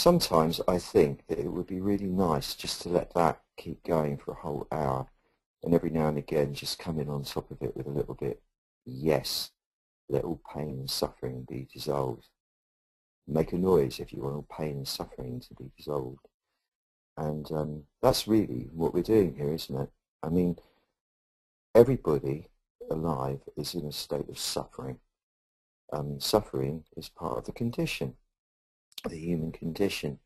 sometimes I think that it would be really nice just to let that keep going for a whole hour, and every now and again just come in on top of it with a little bit, yes, let all pain and suffering be dissolved. Make a noise if you want all pain and suffering to be dissolved. And that's really what we're doing here, isn't it? I mean, everybody alive is in a state of suffering. Suffering is part of the condition, the human condition.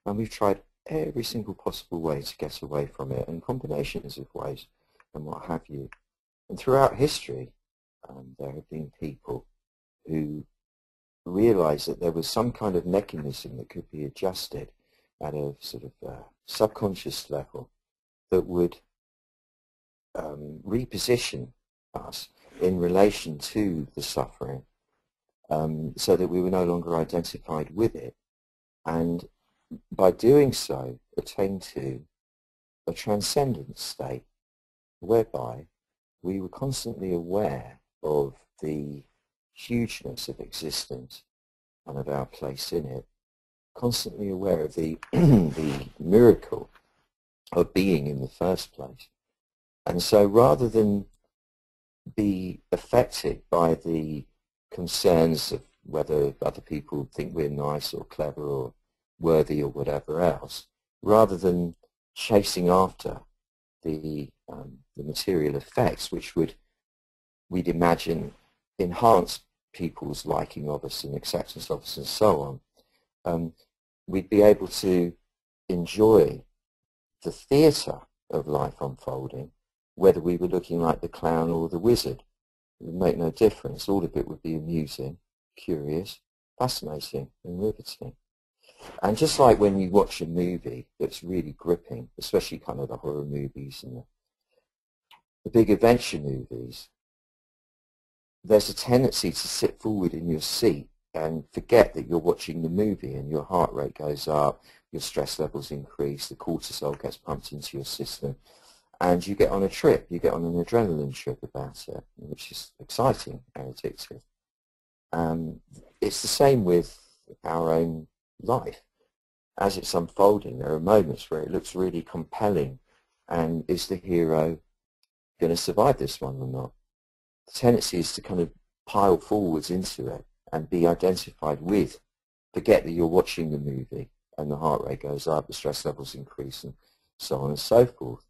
And we've tried every single possible way to get away from it, and combinations of ways and what have you. And throughout history, there have been people who realized that there was some kind of mechanism that could be adjusted at a sort of subconscious level that would reposition us in relation to the suffering, so that we were no longer identified with it, and by doing so attain to a transcendent state whereby we were constantly aware of the hugeness of existence and of our place in it, constantly aware of the the miracle of being in the first place. And so rather than be affected by the concerns of whether other people think we're nice or clever or worthy or whatever else, rather than chasing after the material effects which we'd imagine enhance people's liking of us and acceptance of us and so on, we'd be able to enjoy the theatre of life unfolding, whether we were looking like the clown or the wizard. It would make no difference. All of it would be amusing, curious, fascinating, and riveting. And just like when you watch a movie that's really gripping, especially kind of the horror movies and the big adventure movies, there's a tendency to sit forward in your seat and forget that you're watching the movie, and your heart rate goes up, your stress levels increase, the cortisol gets pumped into your system, and you get on a trip, you get on an adrenaline trip about it, which is exciting and addictive. It's the same with our own life. As it's unfolding, there are moments where it looks really compelling, and is the hero going to survive this one or not? The tendency is to kind of pile forwards into it and be identified with, forget that you're watching the movie, and the heart rate goes up, the stress levels increase, and so on and so forth.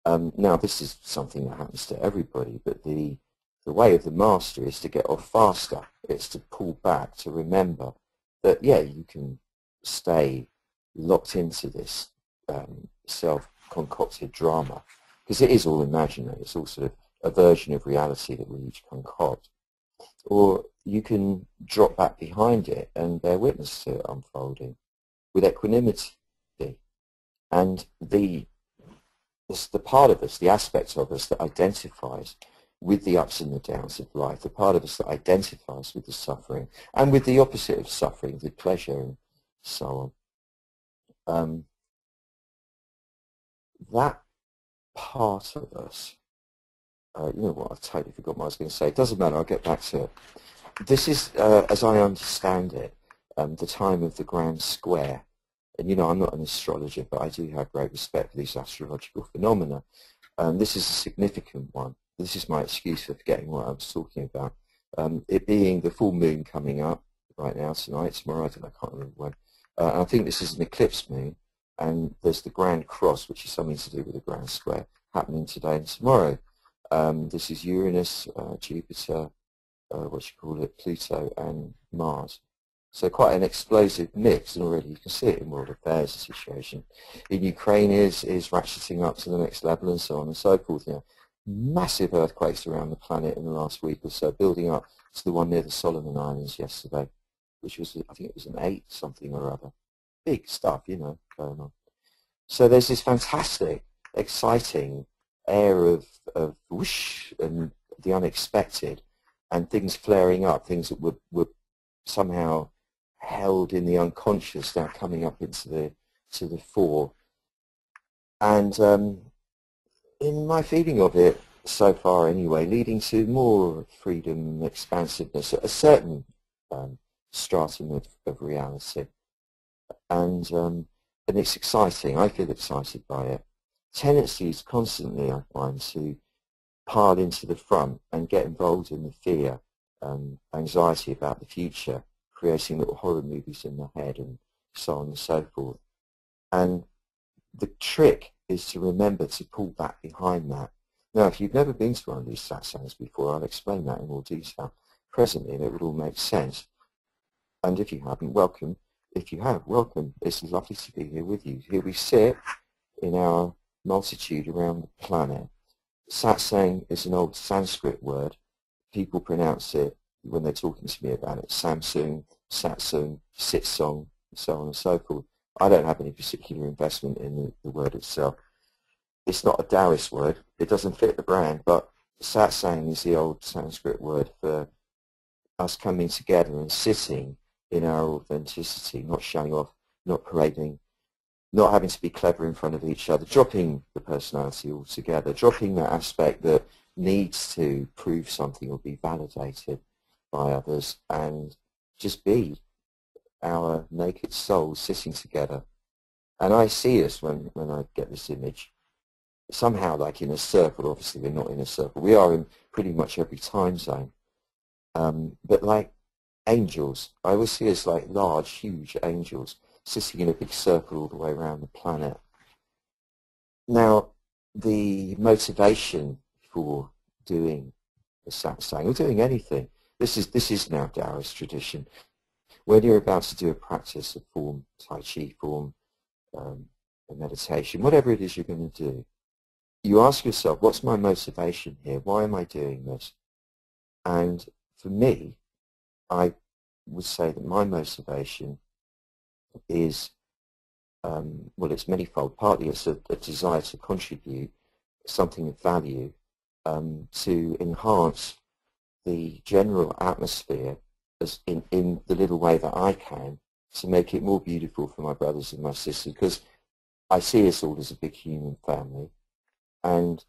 Now, this is something that happens to everybody, but the way of the master is to get off faster. It's to pull back, to remember that, yeah, you can stay locked into this self-concocted drama, because it is all imaginary. It's all sort of a version of reality that we each concoct. Or you can drop back behind it and bear witness to it unfolding with equanimity. And the part of us, the aspect of us that identifies with the ups and the downs of life, the part of us that identifies with the suffering and with the opposite of suffering, the pleasure and so on, that part of us, you know what, I totally forgot what I was going to say. It doesn't matter, I'll get back to it. This is, as I understand it, the time of the grand square. And you know, I'm not an astrologer, but I do have great respect for these astrological phenomena. This is a significant one. This is my excuse for forgetting what I was talking about. It being the full moon coming up right now, tonight, tomorrow, I can't remember when. I think this is an eclipse moon, and there's the grand cross, which is something to do with the grand square, happening today and tomorrow. This is Uranus, Jupiter, Pluto, and Mars. So quite an explosive mix, and already you can see it in world affairs situation. In Ukraine is ratcheting up to the next level, and so on and so forth. You know, massive earthquakes around the planet in the last week or so, building up to the one near the Solomon Islands yesterday, which was, I think it was an 8 something or other. Big stuff, you know, going on. So there's this fantastic, exciting air of whoosh and the unexpected, and things flaring up, things that were somehow held in the unconscious now coming up into the fore. And in my feeling of it so far anyway, leading to more freedom and expansiveness, a certain stratum of reality. and it's exciting. I feel excited by it. Tendencies constantly, I find, to pile into the front and get involved in the fear, anxiety about the future, creating little horror movies in their head and so on and so forth. And the trick is to remember to pull back behind that. Now, if you've never been to one of these satsangs before, I'll explain that in more detail presently, and it would all make sense. And if you haven't, welcome. If you have, welcome. It's lovely to be here with you. Here we sit in our multitude around the planet. Satsang is an old Sanskrit word. People pronounce it, when they're talking to me about it, Samsung, Satsung, Sitsong, so on and so forth. I don't have any particular investment in the word itself. It's not a Taoist word. It doesn't fit the brand, but Satsang is the old Sanskrit word for us coming together and sitting in our authenticity, not showing off, not parading, not having to be clever in front of each other, dropping the personality altogether, dropping that aspect that needs to prove something or be validated by others, and just be our naked souls sitting together. And I see us, when I get this image, somehow like in a circle. Obviously we're not in a circle. We are in pretty much every time zone. But like angels, I always see us like large, huge angels sitting in a big circle all the way around the planet. Now, the motivation for doing a satsang, or doing anything, this is now Taoist tradition. When you're about to do a practice, a form, Tai Chi form, a meditation, whatever it is you're going to do, you ask yourself, what's my motivation here? Why am I doing this? And for me, I would say that my motivation is, well, it's manifold. Partly it's a desire to contribute something of value to enhance the general atmosphere as in the little way that I can, to make it more beautiful for my brothers and my sisters, because I see us all as a big human family. And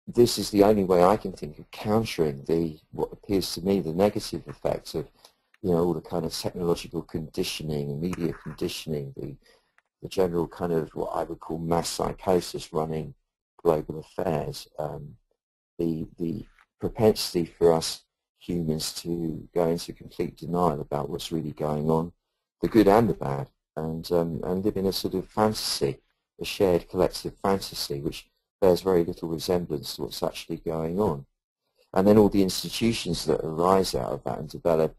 this is the only way I can think of countering what appears to me the negative effects of, all the kind of technological conditioning and media conditioning, the general kind of what I would call mass psychosis running global affairs, the propensity for us humans to go into complete denial about what's really going on, the good and the bad, and live in a sort of fantasy, a shared collective fantasy, which bears very little resemblance to what's actually going on. And then all the institutions that arise out of that and develop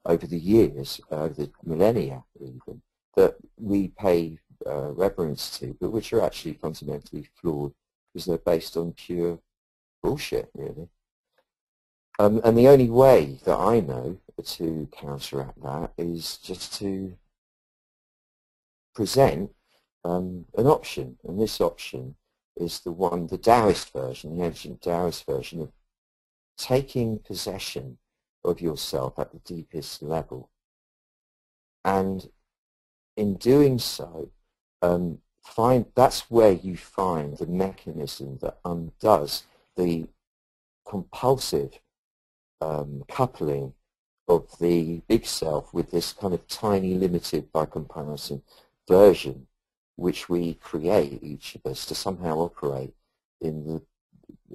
over the years, over the millennia even, that we pay reverence to, but which are actually fundamentally flawed because they're based on pure bullshit, really. And the only way that I know to counteract that is just to present an option, and this option is the Taoist version, the ancient Taoist version of taking possession of yourself at the deepest level. And in doing so, that's where you find the mechanism that undoes the compulsive coupling of the big self with this kind of tiny, limited by comparison version which we create, each of us, to somehow operate in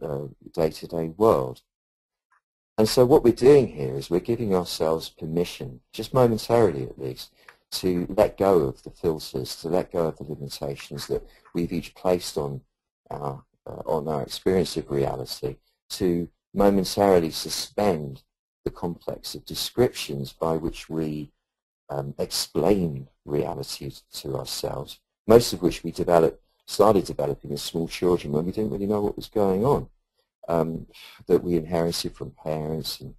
the day-to-day world. And so what we're doing here is we're giving ourselves permission, just momentarily at least, to let go of the filters, to let go of the limitations that we've each placed on our experience of reality, to momentarily suspend the complex of descriptions by which we explain reality to ourselves, most of which we started developing as small children when we didn't really know what was going on, that we inherited from parents and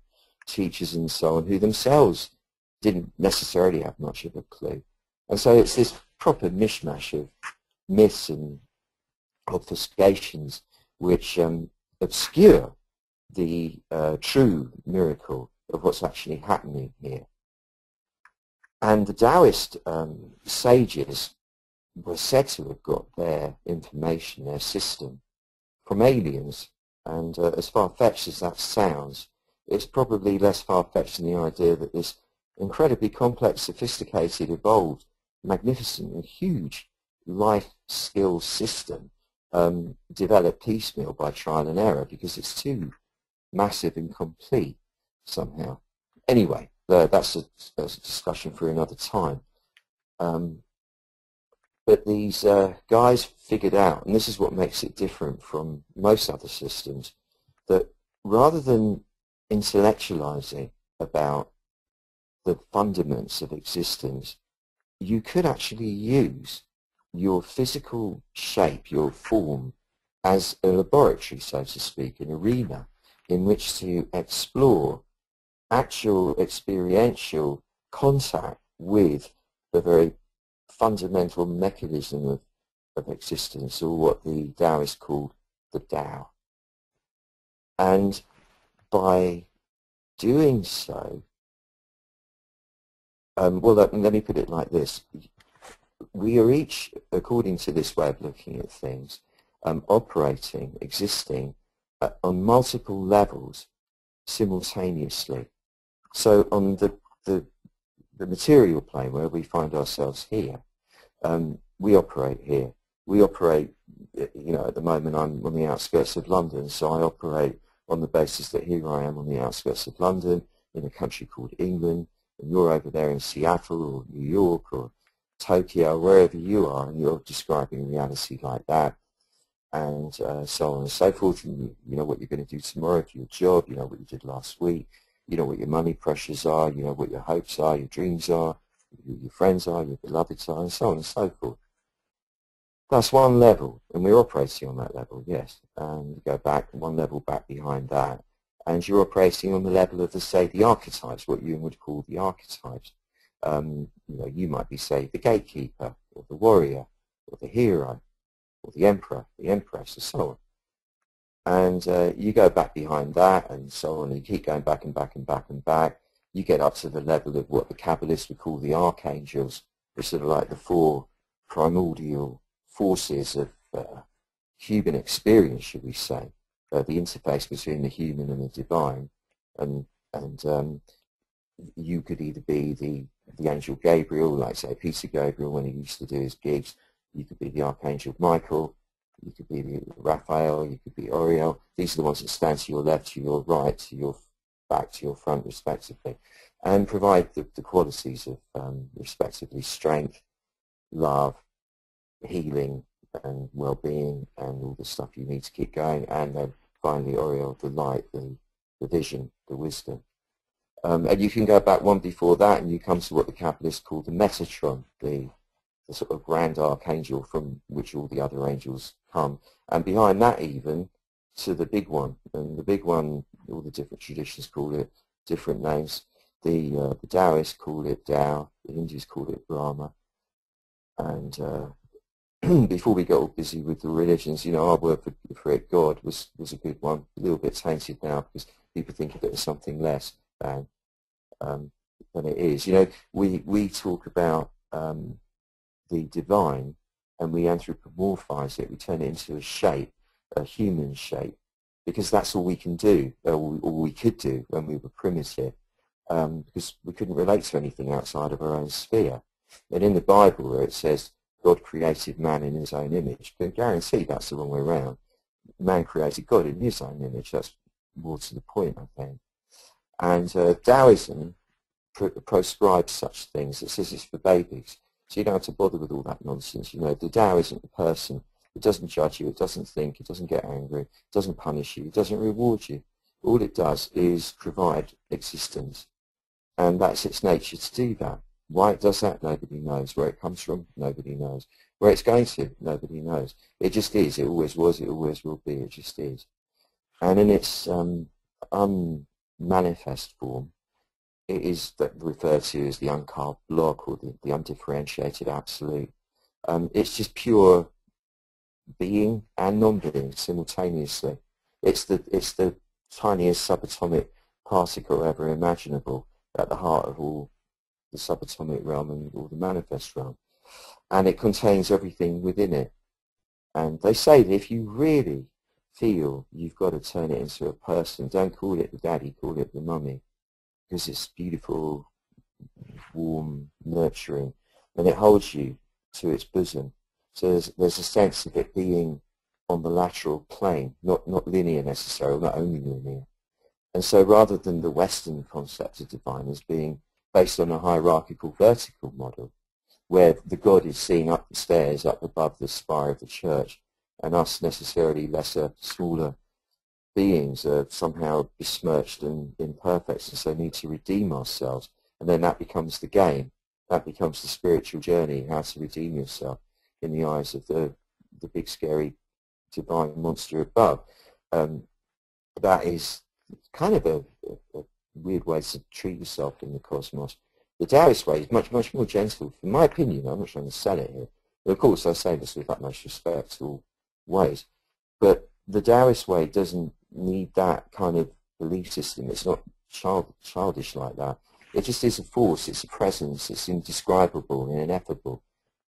teachers and so on, who themselves didn't necessarily have much of a clue. And so it's this proper mishmash of myths and obfuscations which obscure the true miracle of what's actually happening here. And the Taoist sages were said to have got their information, their system, from aliens. And as far-fetched as that sounds, it's probably less far-fetched than the idea that this incredibly complex, sophisticated, evolved, magnificent and huge life skill system developed piecemeal by trial and error because it's too massive and complete somehow. Anyway, that's a discussion for another time. But these guys figured out, and this is what makes it different from most other systems, that rather than intellectualizing about the fundaments of existence, you could actually use your physical shape, your form, as a laboratory, so to speak, an arena in which to explore actual experiential contact with the very fundamental mechanism of existence, or what the Taoists called the Tao. And by doing so, well, let me put it like this. We are each, according to this way of looking at things, operating, existing on multiple levels simultaneously. So on the material plane where we find ourselves here, we operate here. We operate, you know, at the moment I'm on the outskirts of London, so I operate on the basis that here I am on the outskirts of London in a country called England, and you're over there in Seattle or New York or Tokyo, wherever you are, and you're describing reality like that, and so on and so forth. And you know what you're going to do tomorrow for your job, you know what you did last week, you know what your money pressures are, you know what your hopes are, your dreams are, who your friends are, your beloveds are, and so on and so forth. That's one level, and we're operating on that level, yes. And you go back one level back behind that, and you're operating on the level of, say, the archetypes, what you would call the archetypes. You know, you might be, say, the gatekeeper, or the warrior, or the hero, or the emperor, the empress, and so on. And you go back behind that, and so on, and you keep going back and back and back and back. You get up to the level of what the Kabbalists would call the archangels, which are like the four primordial forces of human experience, should we say, the interface between the human and the divine. And you could either be the angel Gabriel, like say Peter Gabriel when he used to do his gigs. You could be the archangel Michael. You could be the Raphael. You could be Oriel. These are the ones that stand to your left, to your right, to your back, to your front, respectively, and provide the qualities of respectively strength, love, healing, and well-being, and all the stuff you need to keep going. And then finally, Oriel, the light, the vision, the wisdom. And you can go back one before that, and you come to what the Kabbalists call the Metatron, the sort of grand archangel from which all the other angels come. And behind that even, to the big one. And the big one, all the different traditions call it different names. The Taoists call it Tao, the Hindus call it Brahma. And before we get all busy with the religions, you know, our word for it, God, was a good one. A little bit tainted now because people think of it as something less than it is. You know, we talk about the divine, and we anthropomorphize it. We turn it into a shape, a human shape, because that's all we can do, or we could do when we were primitive, because we couldn't relate to anything outside of our own sphere. And in the Bible, where it says God created man in his own image, I can guarantee that's the wrong way around. Man created God in his own image. That's more to the point, I think. And Taoism proscribes such things. It says it's for babies. So you don't have to bother with all that nonsense. You know, the Tao isn't a person. It doesn't judge you. It doesn't think. It doesn't get angry. It doesn't punish you. It doesn't reward you. All it does is provide existence. And that's its nature to do that. Why it does that, nobody knows. Where it comes from, nobody knows. Where it's going to, nobody knows. It just is. It always was. It always will be. It just is. And in its unmanifest form, it is referred to as the uncarved block, or the undifferentiated absolute. It's just pure being and non-being simultaneously. It's the tiniest subatomic particle ever imaginable at the heart of all the subatomic realm and all the manifest realm. And it contains everything within it. And they say that if you really feel you've got to turn it into a person, don't call it the daddy, call it the mummy, because it's beautiful, warm, nurturing, and it holds you to its bosom. So there's a sense of it being on the lateral plane, not linear necessarily, not only linear. And so rather than the Western concept of divine as being based on a hierarchical vertical model, where the God is seen up the stairs, up above the spire of the church, and us necessarily lesser, smaller beings are somehow besmirched and imperfect, and so need to redeem ourselves. And then that becomes the game. That becomes the spiritual journey, how to redeem yourself in the eyes of the big, scary, divine monster above. That is kind of a weird way to treat yourself in the cosmos. The Taoist way is much, much more gentle, in my opinion. I'm not trying to sell it here. But of course, I say this with utmost respect to all ways. But the Taoist way doesn't need that kind of belief system. It's not childish like that. It just is a force. It's a presence. It's indescribable and ineffable.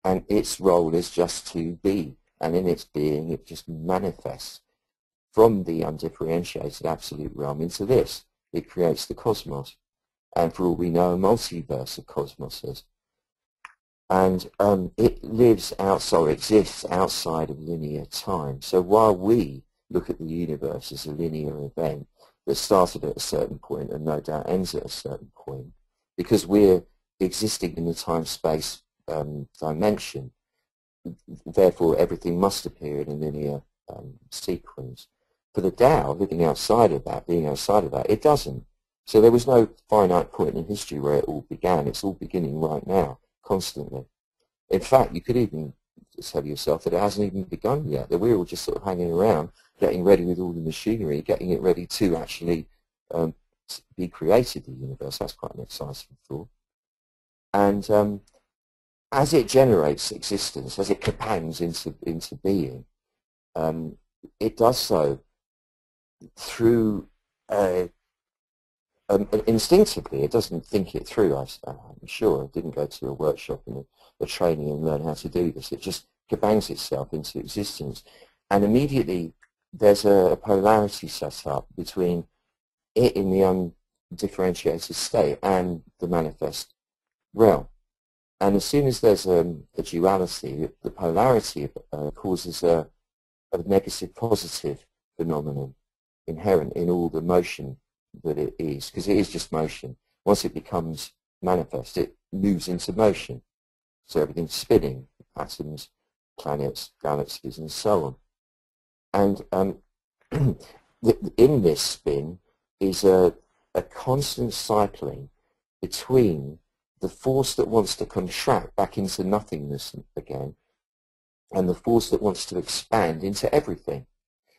And its role is just to be. And in its being, it just manifests from the undifferentiated absolute realm into this. It creates the cosmos. And for all we know, a multiverse of cosmoses. And it lives outside, or exists outside of linear time. So while we look at the universe as a linear event that started at a certain point and no doubt ends at a certain point, because we're existing in the time-space dimension, therefore everything must appear in a linear sequence. For the Tao, living outside of that, being outside of that, it doesn't. So there was no finite point in history where it all began. It's all beginning right now, constantly. In fact, you could even tell yourself that it hasn't even begun yet, that we're all just sort of hanging around, getting ready with all the machinery, getting it ready to actually be created, the universe. That's quite an exciting thought. And as it generates existence, as it capangs into being, it does so through instinctively. It doesn't think it through, I'm sure. It didn't go to a workshop and a training and learn how to do this. It just cabangs itself into existence. And immediately there's a polarity set up between it in the undifferentiated state and the manifest realm. And as soon as there's a duality, the polarity causes a negative positive phenomenon inherent in all the motion that it is, because it is just motion. Once it becomes manifest, it moves into motion. So everything's spinning, atoms, planets, galaxies, and so on. And in this spin is a constant cycling between the force that wants to contract back into nothingness again and the force that wants to expand into everything.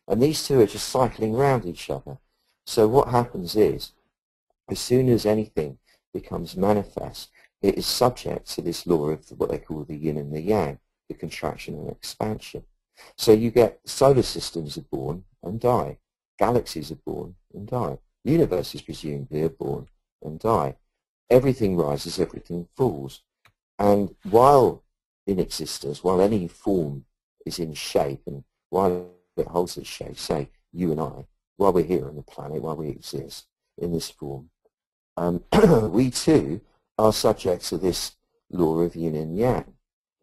And these two are just cycling around each other. So what happens is, as soon as anything becomes manifest, it is subject to this law of what they call the yin and the yang, the contraction and expansion. So you get solar systems are born and die. Galaxies are born and die. Universes presumably are born and die. Everything rises, everything falls. And while in existence, while any form is in shape, and while it holds its shape, say you and I, while we're here on the planet, while we exist in this form, we too are subject to this law of yin and yang.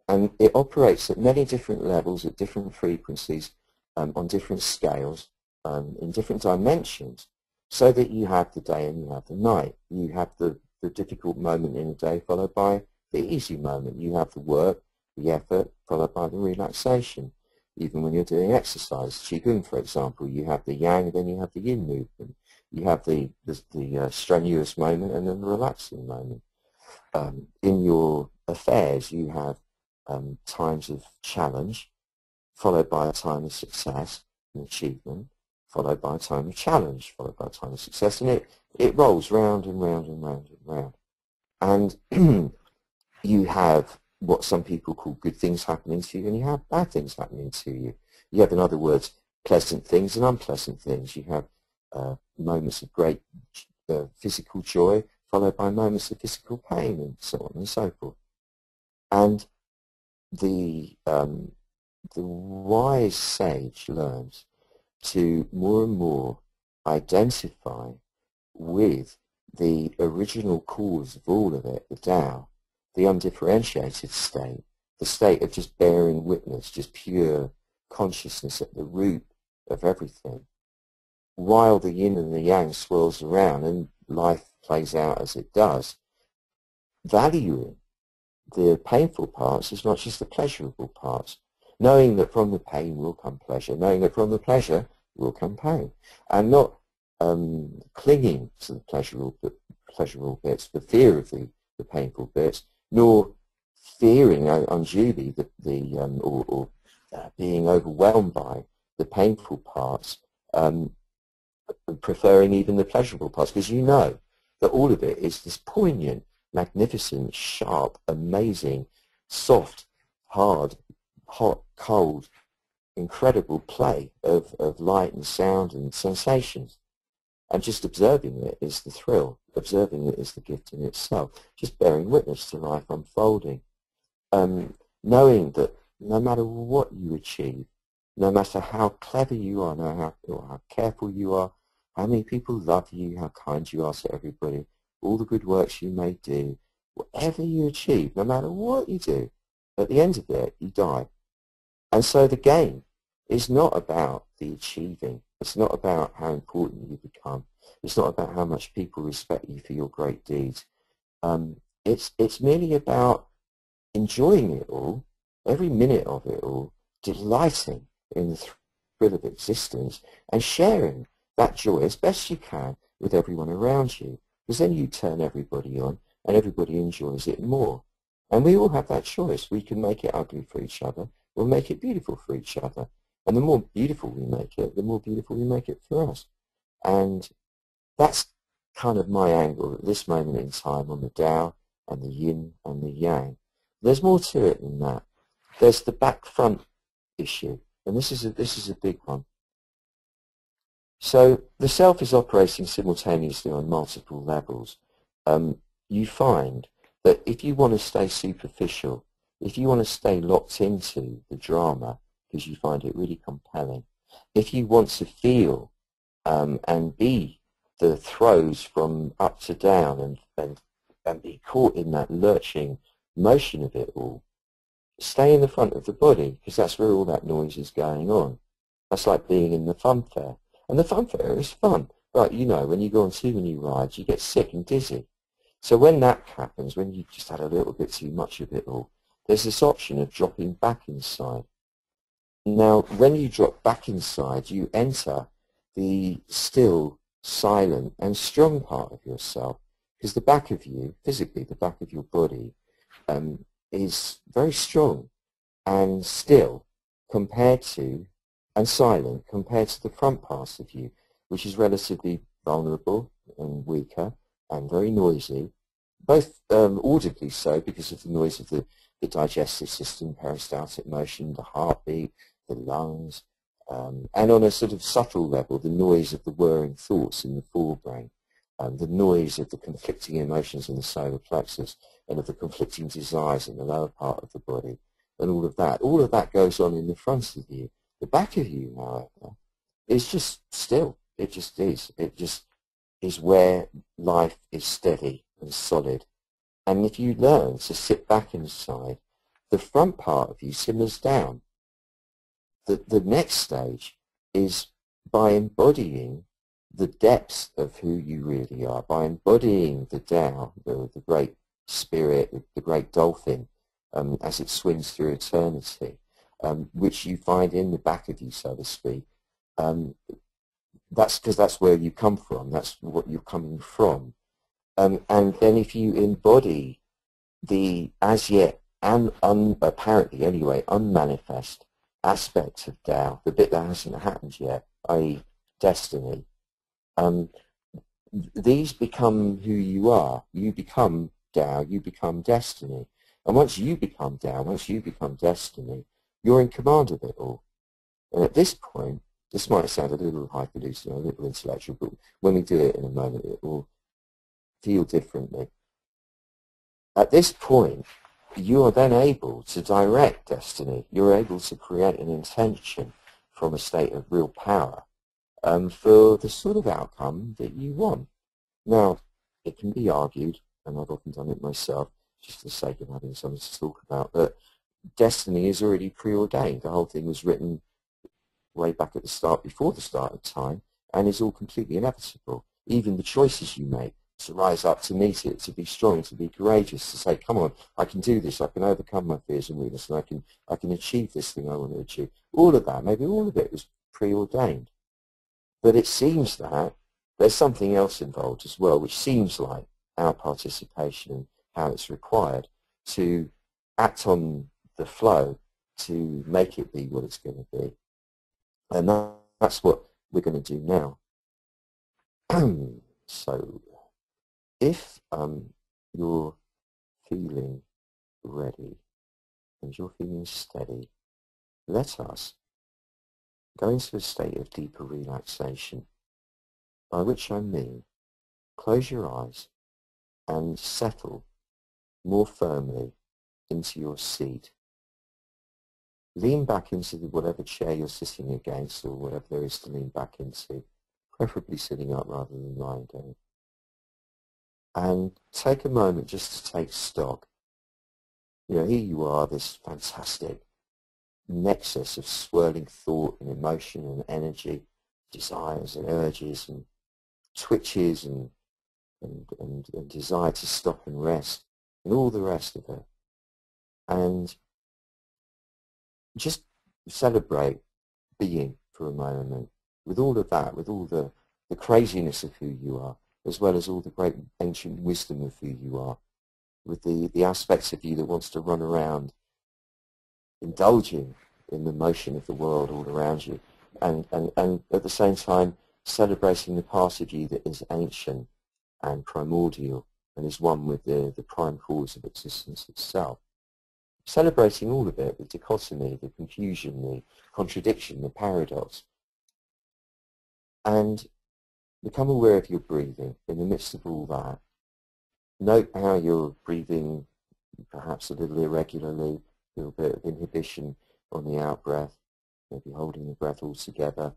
And it operates at many different levels, at different frequencies, on different scales, in different dimensions, so that you have the day and you have the night. You have the difficult moment in a day followed by the easy moment. You have the work, the effort, followed by the relaxation. Even when you're doing exercise, Qigong, for example, you have the yang, then you have the yin movement. You have the strenuous moment and then the relaxing moment. In your affairs, you have times of challenge, followed by a time of success and achievement, followed by a time of challenge, followed by a time of success, and it rolls round and round and round and round. And you have what some people call good things happening to you, and you have bad things happening to you. You have, in other words, pleasant things and unpleasant things. You have moments of great physical joy, followed by moments of physical pain, and so on and so forth. And the wise sage learns to more and more identify with the original cause of all of it, the Tao, the undifferentiated state, the state of just bearing witness, just pure consciousness at the root of everything, while the yin and the yang swirls around and life plays out as it does, valuing the painful parts as much as the pleasurable parts, knowing that from the pain will come pleasure, knowing that from the pleasure will come pain, and not clinging to the pleasurable bits, the fear of the painful bits, nor fearing unduly or being overwhelmed by the painful parts, preferring even the pleasurable parts, because you know that all of it is this poignant, magnificent, sharp, amazing, soft, hard, hot, cold, incredible play of light and sound and sensations. And just observing it is the thrill. Observing it is the gift in itself. Just bearing witness to life unfolding. Knowing that no matter what you achieve, no matter how clever you are, no matter how careful you are, how many people love you, how kind you are to everybody, all the good works you may do, whatever you achieve, no matter what you do, at the end of it, you die. And so the game is not about the achieving. It's not about how important you become. It's not about how much people respect you for your great deeds. It's merely about enjoying it all, every minute of it all, delighting in the thrill of existence, and sharing that joy as best you can with everyone around you. Because then you turn everybody on, and everybody enjoys it more. And we all have that choice. We can make it ugly for each other, or make it beautiful for each other. And the more beautiful we make it, the more beautiful we make it for us. And that's kind of my angle at this moment in time on the Tao and the yin and the yang. There's more to it than that. There's the back-front issue, and this is a big one. So the self is operating simultaneously on multiple levels. You find that if you want to stay superficial, if you want to stay locked into the drama because you find it really compelling, if you want to feel and be the throws from up to down and be caught in that lurching motion of it all, stay in the front of the body, because that's where all that noise is going on. That's like being in the fun fair. And the fun fair is fun. Right, you know, when you go on too many rides, you get sick and dizzy. So when that happens, when you've just had a little bit too much of it all, there's this option of dropping back inside. Now, when you drop back inside, you enter the still, silent, and strong part of yourself, because the back of you, physically, the back of your body, is very strong and still compared to, and silent compared to the front parts of you, which is relatively vulnerable and weaker and very noisy, both audibly so because of the noise of the digestive system, peristaltic motion, the heartbeat, the lungs, and on a sort of subtle level, the noise of the whirring thoughts in the forebrain, the noise of the conflicting emotions in the solar plexus, and of the conflicting desires in the lower part of the body, and all of that. All of that goes on in the front of you. The back of you, however, is just still. It just is. It just is where life is steady and solid. And if you learn to sit back inside, the front part of you simmers down. The next stage is by embodying the depths of who you really are, by embodying the Tao, the great spirit, the great dolphin, as it swims through eternity, which you find in the back of you, so to speak. That's because that's where you come from. That's what you're coming from. And then if you embody the as yet, and apparently anyway, unmanifest aspect of Tao, the bit that hasn't happened yet, i.e. destiny, these become who you are. You become Tao, you become destiny. And once you become Tao, once you become destiny, you're in command of it all. And at this point, this might sound a little highfalutin, a little intellectual, but when we do it in a moment, it will feel differently. At this point, you are then able to direct destiny. You're able to create an intention from a state of real power for the sort of outcome that you want. Now, it can be argued, and I've often done it myself, just for the sake of having something to talk about, that destiny is already preordained. The whole thing was written way back at the start, before the start of time, and is all completely inevitable. Even the choices you make to rise up, to meet it, to be strong, to be courageous, to say, come on, I can do this, I can overcome my fears and weakness, and I can achieve this thing I want to achieve. All of that, maybe all of it was preordained. But it seems that there's something else involved as well, which seems like our participation and how it's required to act on the flow to make it be what it's going to be. And that's what we're going to do now. So if you're feeling ready and you're feeling steady, let us go into a state of deeper relaxation, by which I mean close your eyes and settle more firmly into your seat. Lean back into whatever chair you're sitting against, or whatever there is to lean back into, preferably sitting up rather than lying down. And take a moment just to take stock. You know, here you are, this fantastic nexus of swirling thought and emotion and energy, desires and urges and twitches and desire to stop and rest, and all the rest of it. And just celebrate being for a moment with all of that, with all the craziness of who you are, as well as all the great ancient wisdom of who you are, with the aspects of you that wants to run around indulging in the motion of the world all around you, and at the same time celebrating the part of you that is ancient and primordial and is one with the prime cause of existence itself. Celebrating all of it, the dichotomy, the confusion, the contradiction, the paradox, and become aware of your breathing in the midst of all that. Note how you're breathing perhaps a little irregularly, a little bit of inhibition on the out-breath, maybe holding the breath all together.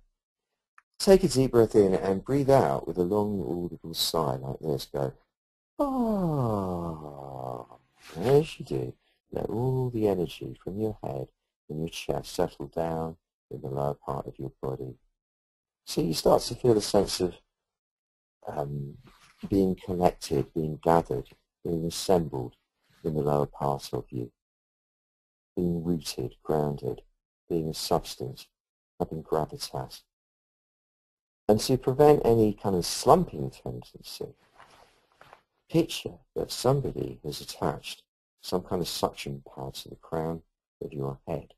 Take a deep breath in and breathe out with a long audible sigh like this. Go, ah. And as you do, let all the energy from your head and your chest settle down in the lower part of your body. So you start to feel a sense of being collected, being gathered, being assembled in the lower part of you, being rooted, grounded, being a substance, having gravitas. And to prevent any kind of slumping tendency, picture that somebody has attached some kind of suction pad to the crown of your head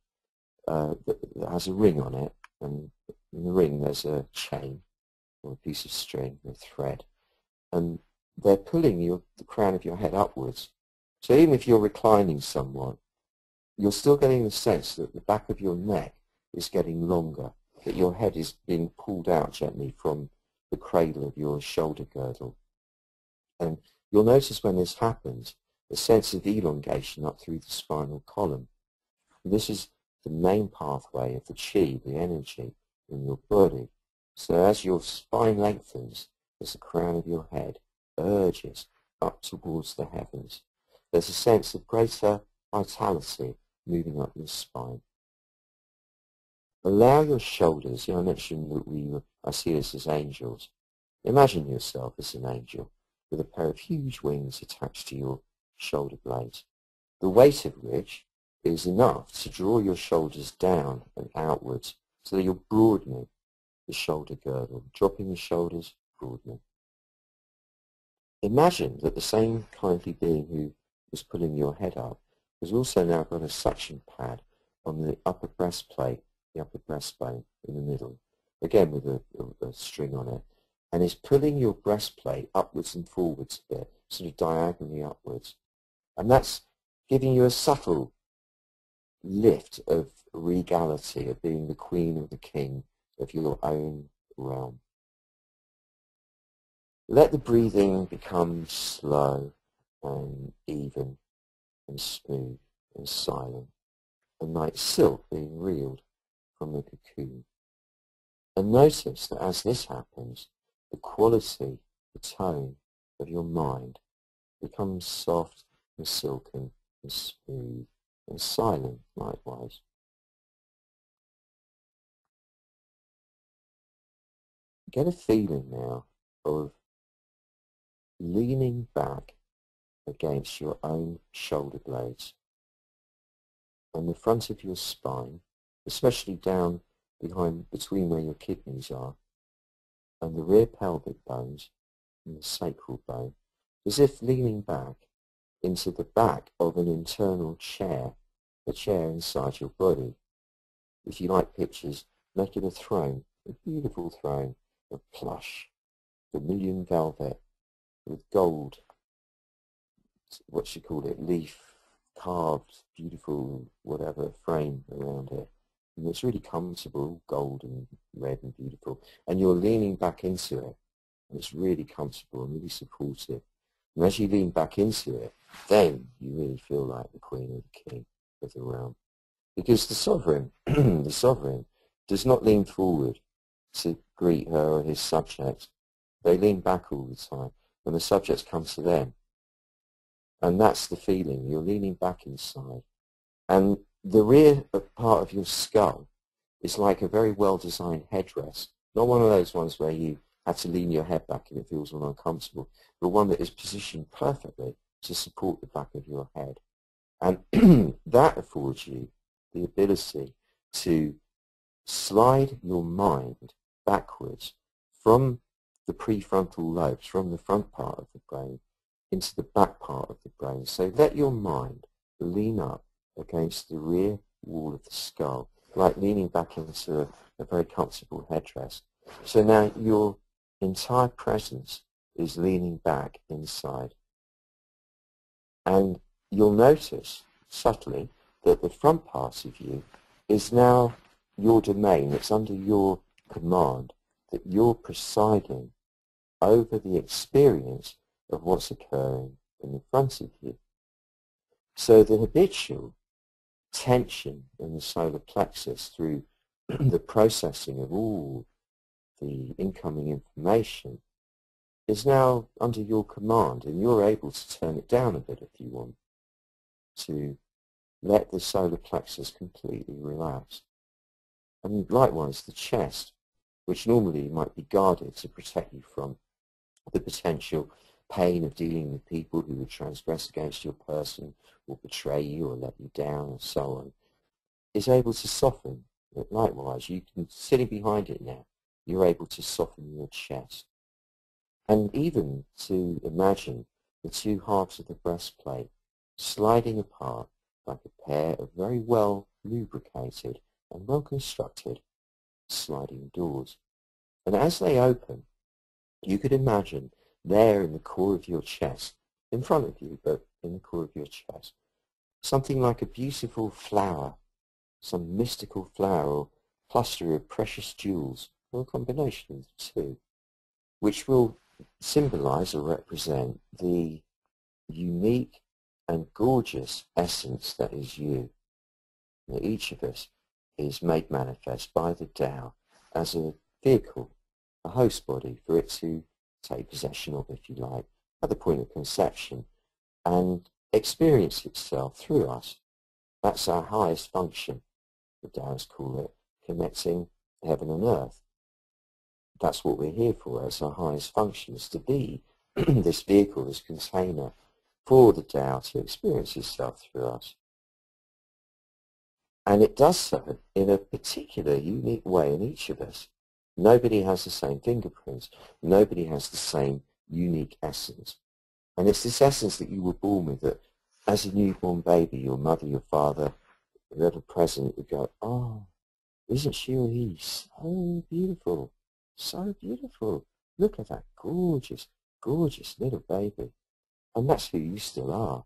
that has a ring on it, and in the ring there's a chain or a piece of string or thread, and they're pulling the crown of your head upwards. So even if you're reclining somewhat, you're still getting the sense that the back of your neck is getting longer, that your head is being pulled out gently from the cradle of your shoulder girdle. And you'll notice when this happens, a sense of elongation up through the spinal column. And this is the main pathway of the chi, the energy in your body. So as your spine lengthens, as the crown of your head urges up towards the heavens, there's a sense of greater vitality moving up your spine. Allow your shoulders, I mentioned that I see this as angels. Imagine yourself as an angel with a pair of huge wings attached to your shoulder blades, the weight of which is enough to draw your shoulders down and outwards so that you're broadening the shoulder girdle, dropping the shoulders, broadening. Imagine that the same kindly being who was pulling your head up has also now got a suction pad on the upper breastplate, the upper breastbone in the middle, again with a string on it, and is pulling your breastplate upwards and forwards a bit, sort of diagonally upwards. And that's giving you a subtle lift of regality, of being the queen or the king of your own realm. Let the breathing become slow and even and smooth and silent, and like silk being reeled from the cocoon. And notice that as this happens, the quality, the tone of your mind becomes soft and silken and smooth and silent likewise. Get a feeling now of leaning back against your own shoulder blades and the front of your spine, especially down between where your kidneys are, and the rear pelvic bones and the sacral bone, as if leaning back into the back of an internal chair, a chair inside your body. If you like pictures, make it a throne, a beautiful throne of plush, vermilion velvet with gold, what you call it, leaf, carved, beautiful, whatever, frame around it. And it's really comfortable, gold and red and beautiful. And you're leaning back into it. And it's really comfortable and really supportive. And as you lean back into it, then you really feel like the queen or the king of the realm. Because the sovereign, the sovereign, does not lean forward to greet her or his subjects. They lean back all the time, and the subjects come to them. And that's the feeling. You're leaning back inside. And the rear part of your skull is like a very well-designed headrest. Not one of those ones where you have to lean your head back and it feels all uncomfortable, but one that is positioned perfectly to support the back of your head. And that affords you the ability to slide your mind backwards from the prefrontal lobes, from the front part of the brain, into the back part of the brain. So let your mind lean up against the rear wall of the skull, like leaning back into a very comfortable headrest. So now your entire presence is leaning back inside. And you'll notice, subtly, that the front part of you is now your domain. It's under your command, that you're presiding over the experience of what's occurring in the front of you. So the habitual tension in the solar plexus through the processing of all the incoming information is now under your command, and you're able to turn it down a bit if you want, to let the solar plexus completely relax. And likewise the chest, which normally might be guarded to protect you from the potential pain of dealing with people who would transgress against your person or betray you or let you down and so on, is able to soften. But likewise, you can, sitting behind it now, you're able to soften your chest. And even to imagine the two halves of the breastplate sliding apart like a pair of very well lubricated and well constructed sliding doors. And as they open, you could imagine there in the core of your chest, in front of you, but in the core of your chest, something like a beautiful flower, some mystical flower or cluster of precious jewels, or a combination of the two, which will symbolize or represent the unique and gorgeous essence that is you. That each of us is made manifest by the Tao as a vehicle, a host body for it to take possession of, if you like, at the point of conception and experience itself through us. That's our highest function, the Taoists call it, connecting heaven and earth. That's what we're here for as our highest function, is to be this vehicle, this container for the Tao to experience itself through us. And it does so in a particular, unique way in each of us. Nobody has the same fingerprints. Nobody has the same unique essence. And it's this essence that you were born with, that as a newborn baby, your mother, your father, whoever present would go, oh, isn't she or he so beautiful? So beautiful. Look at that gorgeous, gorgeous little baby. And that's who you still are.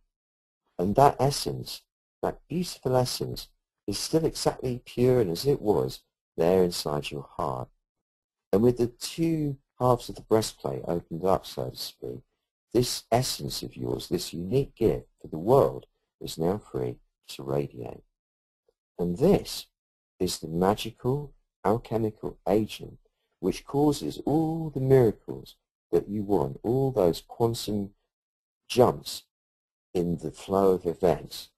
And that essence, that beautiful essence, is still exactly pure and as it was there inside your heart. And with the two halves of the breastplate opened up, so to speak, this essence of yours, this unique gift for the world, is now free to radiate. And this is the magical, alchemical agent which causes all the miracles that you want, all those quantum jumps in the flow of events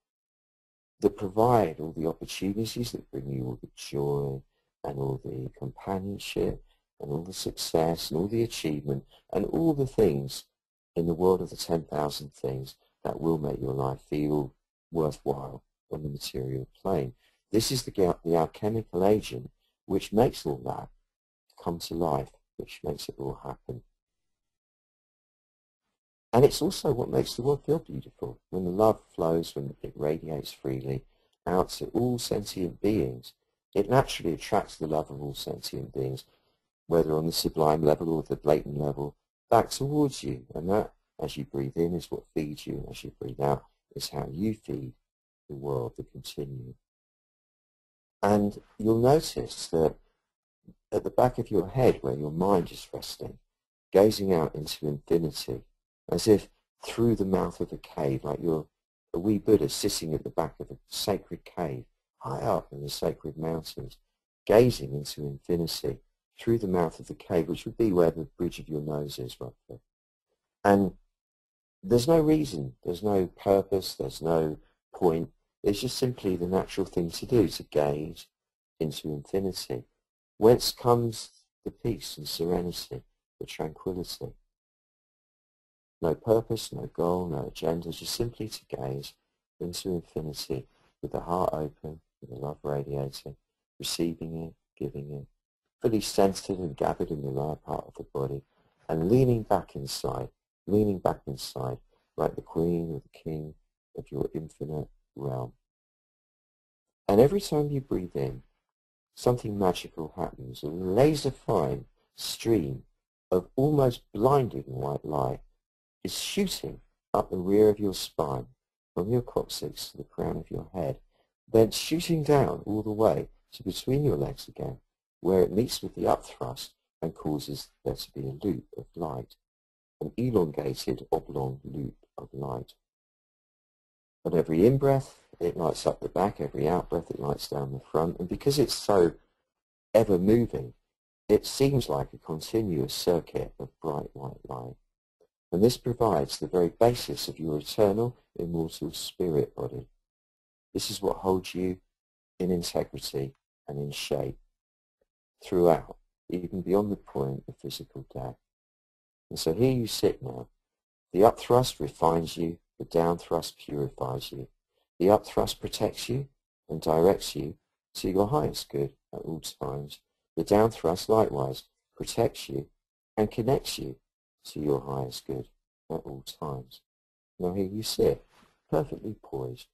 that provide all the opportunities, that bring you all the joy and all the companionship and all the success and all the achievement and all the things in the world of the 10,000 things that will make your life feel worthwhile on the material plane. This is the alchemical agent which makes all that come to life, which makes it all happen. And it's also what makes the world feel beautiful. When the love flows, when it radiates freely out to all sentient beings, it naturally attracts the love of all sentient beings, whether on the sublime level or the blatant level, back towards you. And that, as you breathe in, is what feeds you, and as you breathe out, is how you feed the world, the continuum. And you'll notice that at the back of your head, where your mind is resting, gazing out into infinity, as if through the mouth of a cave, like you're a wee Buddha sitting at the back of a sacred cave, high up in the sacred mountains, gazing into infinity through the mouth of the cave, which would be where the bridge of your nose is, roughly. And there's no reason, there's no purpose, there's no point. It's just simply the natural thing to do, to gaze into infinity, whence comes the peace and serenity, the tranquility. No purpose, no goal, no agenda, just simply to gaze into infinity with the heart open, with the love radiating, receiving it, giving it, fully centered and gathered in the lower part of the body, and leaning back inside like the queen or the king of your infinite realm. And every time you breathe in, something magical happens. A laser-fine stream of almost blinding white light is shooting up the rear of your spine, from your coccyx to the crown of your head, then shooting down all the way to between your legs again, where it meets with the upthrust and causes there to be a loop of light, an elongated oblong loop of light. On every in-breath, it lights up the back. Every out-breath, it lights down the front. And because it's so ever-moving, it seems like a continuous circuit of bright white light. And this provides the very basis of your eternal, immortal spirit body. This is what holds you in integrity and in shape throughout, even beyond the point of physical death. And so here you sit now. The upthrust refines you, the downthrust purifies you. The upthrust protects you and directs you to your highest good at all times. The downthrust likewise protects you and connects you to your highest good at all times. Now here you sit, perfectly poised,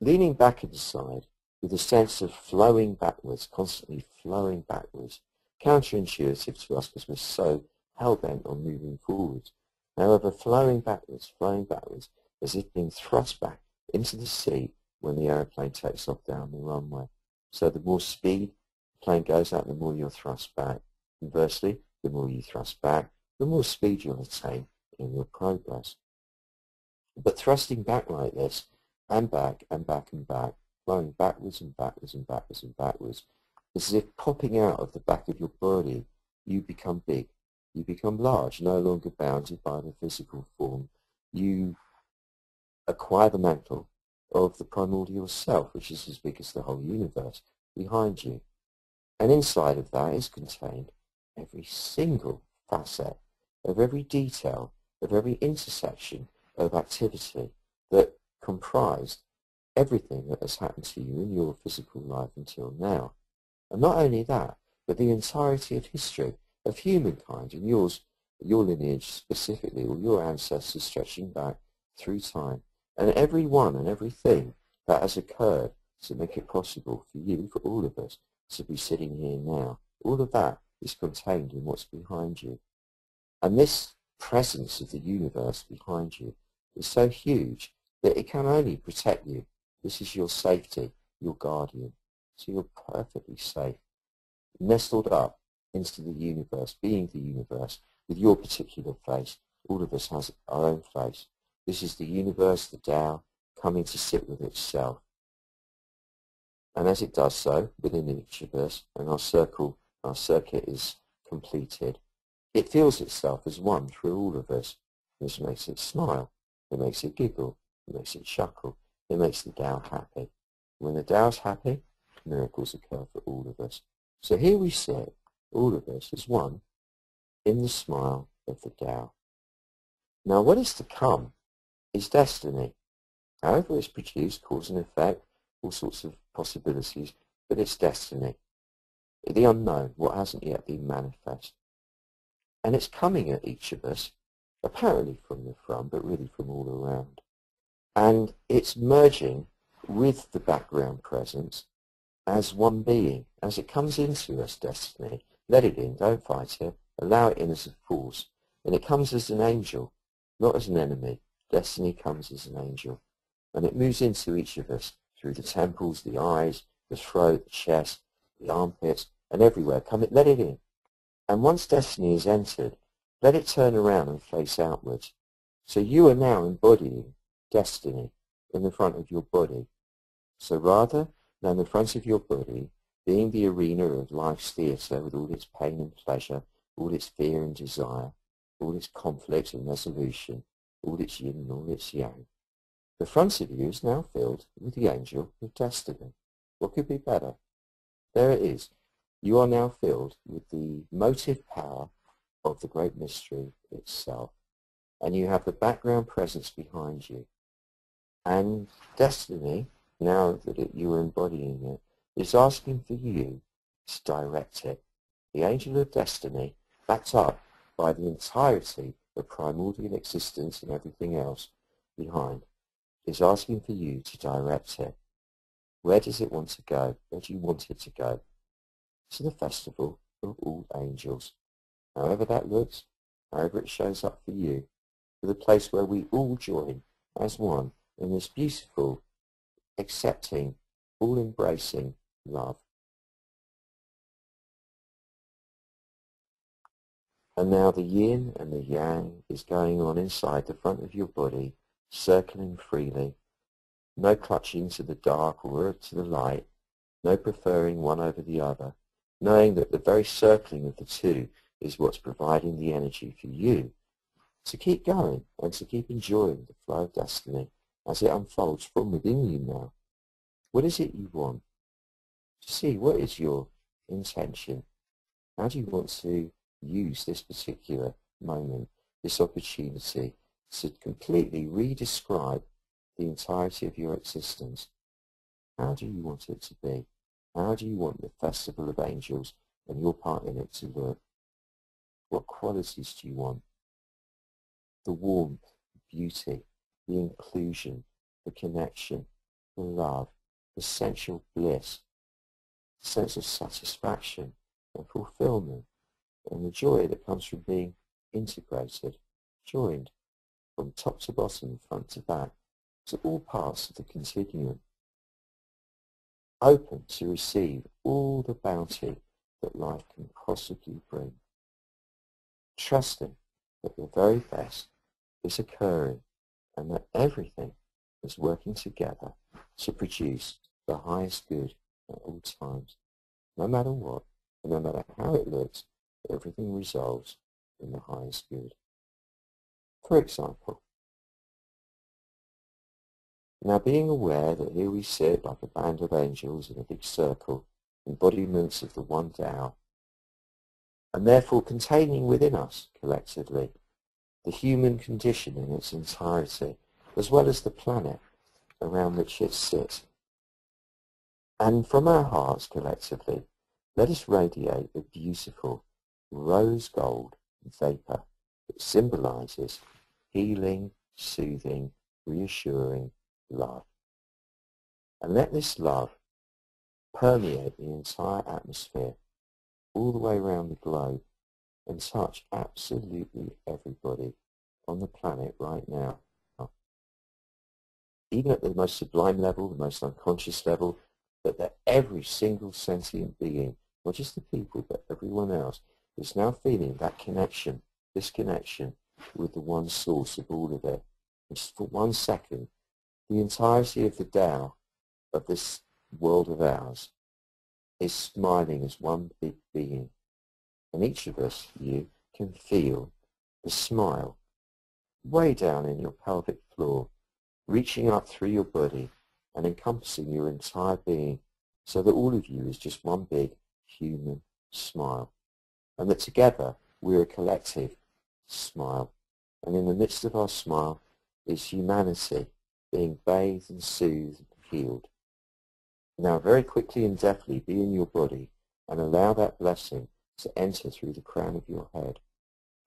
leaning back inside with a sense of flowing backwards, constantly flowing backwards, counterintuitive to us because we're so hell-bent on moving forward. However, flowing backwards, as if being thrust back into the seat when the aeroplane takes off down the runway. So the more speed the plane goes at, the more you're thrust back. Conversely, the more you thrust back, the more speed you'll attain in your progress. But thrusting back like this, and back and back and back, flowing backwards and backwards and backwards and backwards, it's as if popping out of the back of your body, you become big. You become large, no longer bounded by the physical form. You acquire the mantle of the primordial self, which is as big as the whole universe, behind you. And inside of that is contained every single facet of every detail, of every intersection of activity that comprised everything that has happened to you in your physical life until now. And not only that, but the entirety of history of humankind, and yours, your lineage specifically, or your ancestors stretching back through time, and every one and everything that has occurred to make it possible for you, for all of us, to be sitting here now. All of that is contained in what's behind you. And this presence of the universe behind you is so huge that it can only protect you. This is your safety, your guardian. So you're perfectly safe, nestled up into the universe, being the universe, with your particular face. All of us has our own face. This is the universe, the Tao, coming to sit with itself. And as it does so, within each of us, and our circuit is completed, It feels itself as one through all of us. This makes it smile. It makes it giggle. It makes it chuckle. It makes the Tao happy. When the Tao's happy, miracles occur for all of us. So here we sit, all of us, as one, in the smile of the Tao. Now what is to come is destiny. However it's produced, cause and effect, all sorts of possibilities, but it's destiny. The unknown, what hasn't yet been manifest. And it's coming at each of us, apparently from the front, but really from all around. And it's merging with the background presence as one being. As it comes into us, destiny, let it in, don't fight it, allow it in as a force. And it comes as an angel, not as an enemy. Destiny comes as an angel. And it moves into each of us through the temples, the eyes, the throat, the chest, the armpits, and everywhere. Let it in. And once destiny is entered, let it turn around and face outwards. So you are now embodying destiny in the front of your body. So rather than the front of your body being the arena of life's theatre with all its pain and pleasure, all its fear and desire, all its conflict and resolution, all its yin and all its yang, the front of you is now filled with the angel of destiny. What could be better? There it is. You are now filled with the motive power of the great mystery itself. And you have the background presence behind you. And destiny, now that you are embodying it, is asking for you to direct it. The angel of destiny, backed up by the entirety of primordial existence and everything else behind, is asking for you to direct it. Where does it want to go? Where do you want it to go? To the festival of all angels. However that looks, however it shows up for you, to the place where we all join as one in this beautiful, accepting, all-embracing love. And now the yin and the yang is going on inside the front of your body, circling freely. No clutching to the dark or to the light, no preferring one over the other, knowing that the very circling of the two is what's providing the energy for you to keep going and to keep enjoying the flow of destiny as it unfolds from within you now. What is it you want to see? What is your intention? How do you want to use this particular moment, this opportunity, to completely re-describe the entirety of your existence? How do you want it to be? How do you want the Festival of Angels and your part in it to look? What qualities do you want? The warmth, the beauty, the inclusion, the connection, the love, the sensual bliss, the sense of satisfaction and fulfillment, and the joy that comes from being integrated, joined from top to bottom, front to back, to all parts of the continuum, open to receive all the bounty that life can possibly bring, trusting that the very best is occurring and that everything is working together to produce the highest good at all times. No matter what, and no matter how it looks, everything resolves in the highest good. For example, now being aware that here we sit like a band of angels in a big circle, embodiments of the one Tao, and therefore containing within us, collectively, the human condition in its entirety, as well as the planet around which it sits. And from our hearts, collectively, let us radiate a beautiful rose gold vapor that symbolizes healing, soothing, reassuring love. And let this love permeate the entire atmosphere all the way around the globe and touch absolutely everybody on the planet right now. Even at the most sublime level, the most unconscious level, but that every single sentient being, not just the people, but everyone else, is now feeling that connection, this connection with the one source of all of it. And just for 1 second, the entirety of the Tao of this world of ours is smiling as one big being. And each of us, you, can feel the smile way down in your pelvic floor, reaching up through your body and encompassing your entire being, so that all of you is just one big human smile, and that together we're a collective smile. And in the midst of our smile is humanity being bathed and soothed and healed. Now very quickly and deftly be in your body and allow that blessing to enter through the crown of your head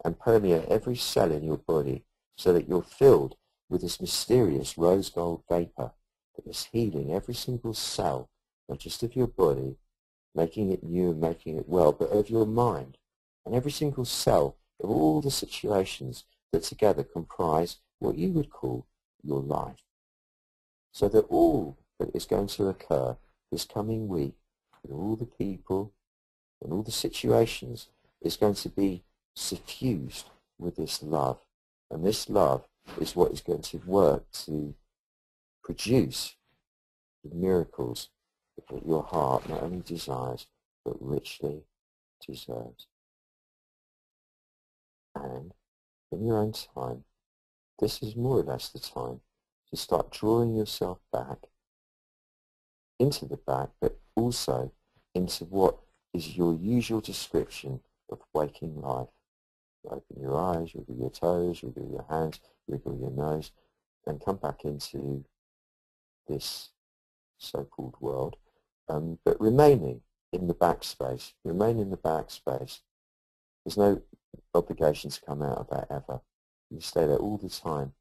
and permeate every cell in your body, so that you're filled with this mysterious rose gold vapor that is healing every single cell, not just of your body, making it new and making it well, but of your mind, and every single cell of all the situations that together comprise what you would call your life. So that all that is going to occur this coming week, with all the people and all the situations, is going to be suffused with this love. And this love is what is going to work to produce the miracles that your heart not only desires, but richly deserves. And in your own time, this is more or less the time to start drawing yourself back into the back, but also into what is your usual description of waking life. You open your eyes, wiggle your toes, wiggle your hands, wiggle your nose, and come back into this so-called world, but remaining in the backspace. Remain in the backspace. There's no obligation to come out of that ever. You stay there all the time.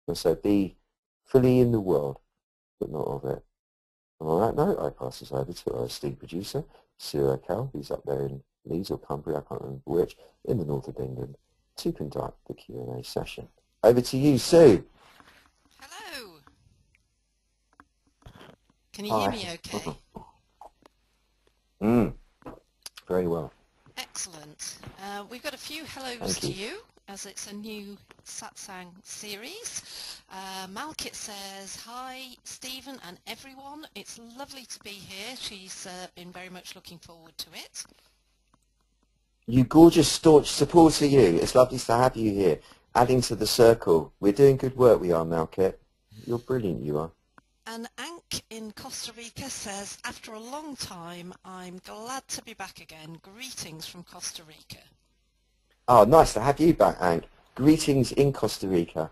And so be fully in the world, but not of it. And on that note, I pass this over to our esteemed producer, Sue O'Carroll, who's up there in Leeds or Cumbria, I can't remember which, in the north of England, to conduct the Q&A session. Over to you, Sue. Hello. Can you hear me okay? Very well. Excellent. We've got a few hellos to you, as it's a new satsang series. Malkit says, hi Stephen and everyone, it's lovely to be here. She's been very much looking forward to it. You gorgeous staunch supporter, you. It's lovely to have you here, adding to the circle. We're doing good work, we are, Malkit. You're brilliant, you are. And Ank in Costa Rica says, after a long time, I'm glad to be back again. Greetings from Costa Rica. Oh, nice to have you back, Ank. Greetings in Costa Rica.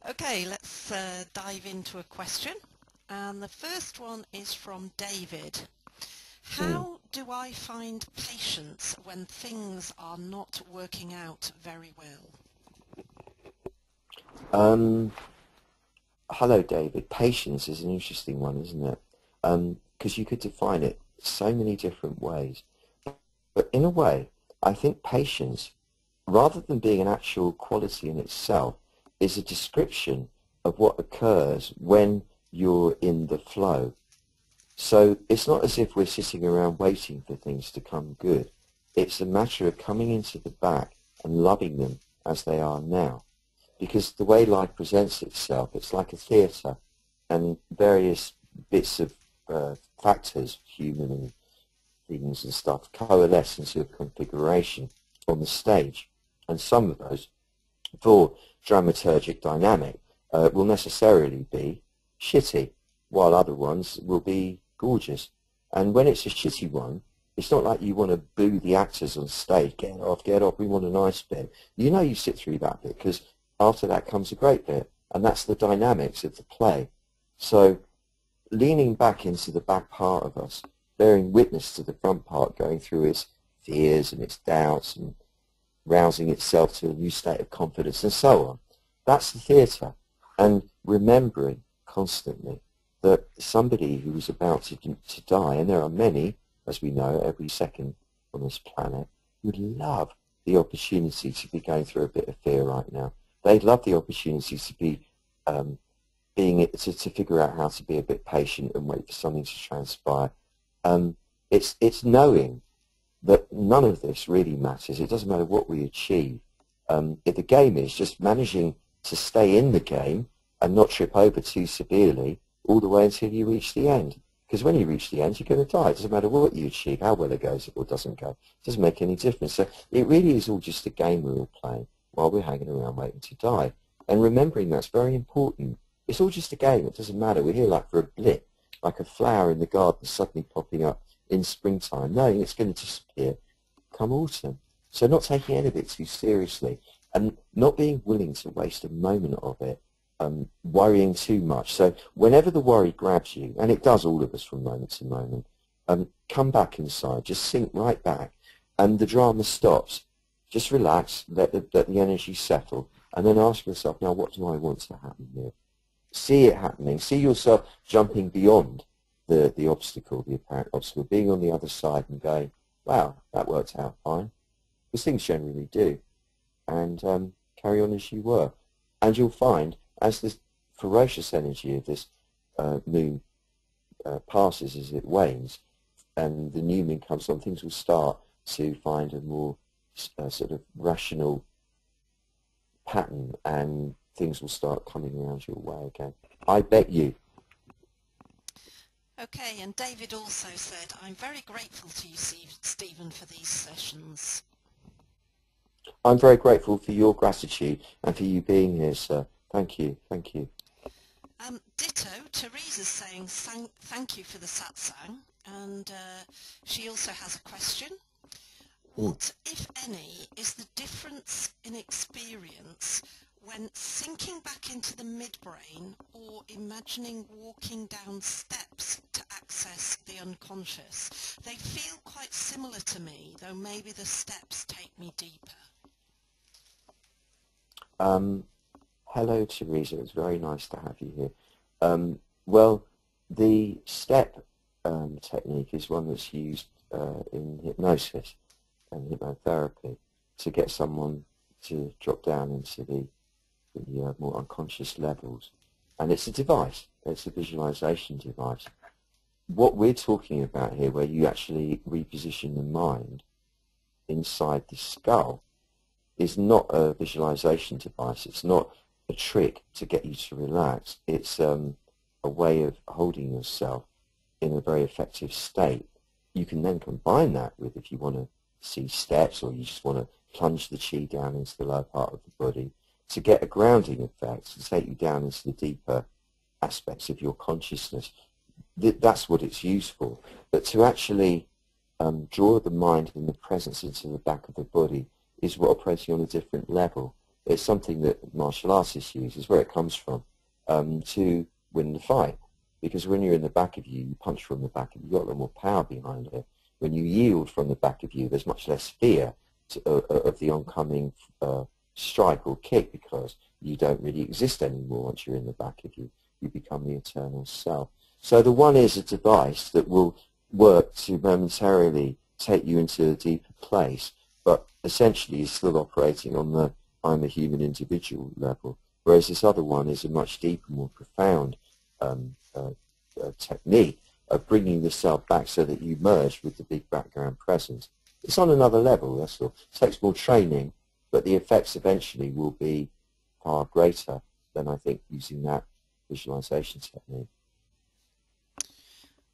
Okay, let's dive into a question. And the first one is from David. How do I find patience when things are not working out very well? Hello, David. Patience is an interesting one, isn't it? Because you could define it so many different ways. But in a way, I think patience, rather than being an actual quality in itself, is a description of what occurs when you're in the flow. So it's not as if we're sitting around waiting for things to come good. It's a matter of coming into the back and loving them as they are now. Because the way life presents itself, it's like a theatre, and various bits of factors, human and things and stuff, coalesce into a configuration on the stage. And some of those, for dramaturgic dynamic, will necessarily be shitty, while other ones will be gorgeous. And when it's a shitty one, it's not like you want to boo the actors on stage, get off, we want a nice bit. You know you sit through that bit, because after that comes a great bit, and that's the dynamics of the play. So leaning back into the back part of us, bearing witness to the front part going through its fears and its doubts and rousing itself to a new state of confidence and so on. That's the theatre. And remembering constantly that somebody who is about to die, and there are many, as we know, every second on this planet, would love the opportunity to be going through a bit of fear right now. They'd love the opportunity to be to figure out how to be a bit patient and wait for something to transpire. It's knowing that none of this really matters. It doesn't matter what we achieve. If the game is just managing to stay in the game and not trip over too severely all the way until you reach the end. Because when you reach the end, you're going to die. It doesn't matter what you achieve, how well it goes or doesn't go. It doesn't make any difference. So it really is all just a game we're all playing while we're hanging around waiting to die. And remembering that's very important. It's all just a game. It doesn't matter. We're here like for a blip, like a flower in the garden suddenly popping up in springtime, knowing it's going to disappear come autumn. So not taking any of it too seriously and not being willing to waste a moment of it, worrying too much. So whenever the worry grabs you, and it does all of us from moment to moment, come back inside, just sink right back, and the drama stops. Just relax, let the energy settle, and then ask yourself, now what do I want to happen here? See it happening. See yourself jumping beyond the obstacle, the apparent obstacle, being on the other side and going, wow, that worked out fine. Because things generally do. And carry on as you were. And you'll find, as this ferocious energy of this moon passes, as it wanes, and the new moon comes on, things will start to find a more sort of rational pattern, and things will start coming around your way again. I bet you. Okay, and David also said, I'm very grateful to you, Stephen, for these sessions. I'm very grateful for your gratitude and for you being here, sir. Thank you, thank you. Ditto, Teresa's saying thank you for the satsang, and she also has a question. What, if any, is the difference in experience when sinking back into the midbrain or imagining walking down steps to access the unconscious? They feel quite similar to me, though maybe the steps take me deeper. Hello, Teresa. It's very nice to have you here. Well, the step technique is one that's used in hypnosis and hypnotherapy to get someone to drop down into the more unconscious levels. And it's a device. It's a visualization device. What we're talking about here, where you actually reposition the mind inside the skull, is not a visualization device. It's not a trick to get you to relax. It's a way of holding yourself in a very effective state. You can then combine that with, if you want to see steps or you just want to plunge the chi down into the lower part of the body, to get a grounding effect, to take you down into the deeper aspects of your consciousness. That's what it's used for. But to actually draw the mind and the presence into the back of the body is what operating on a different level. It's something that martial artists use, is where it comes from, to win the fight. Because when you're in the back of you, you punch from the back of you, you've got a lot more power behind it. When you yield from the back of you, there's much less fear of the oncoming strike or kick, because you don't really exist anymore once you're in the back of you. You become the eternal self. So the one is a device that will work to momentarily take you into a deeper place, but essentially is still operating on the I'm a human individual level, whereas this other one is a much deeper, more profound technique of bringing the self back so that you merge with the big background presence. It's on another level, that's all. It takes more training, but the effects eventually will be far greater than, I think, using that visualization technique.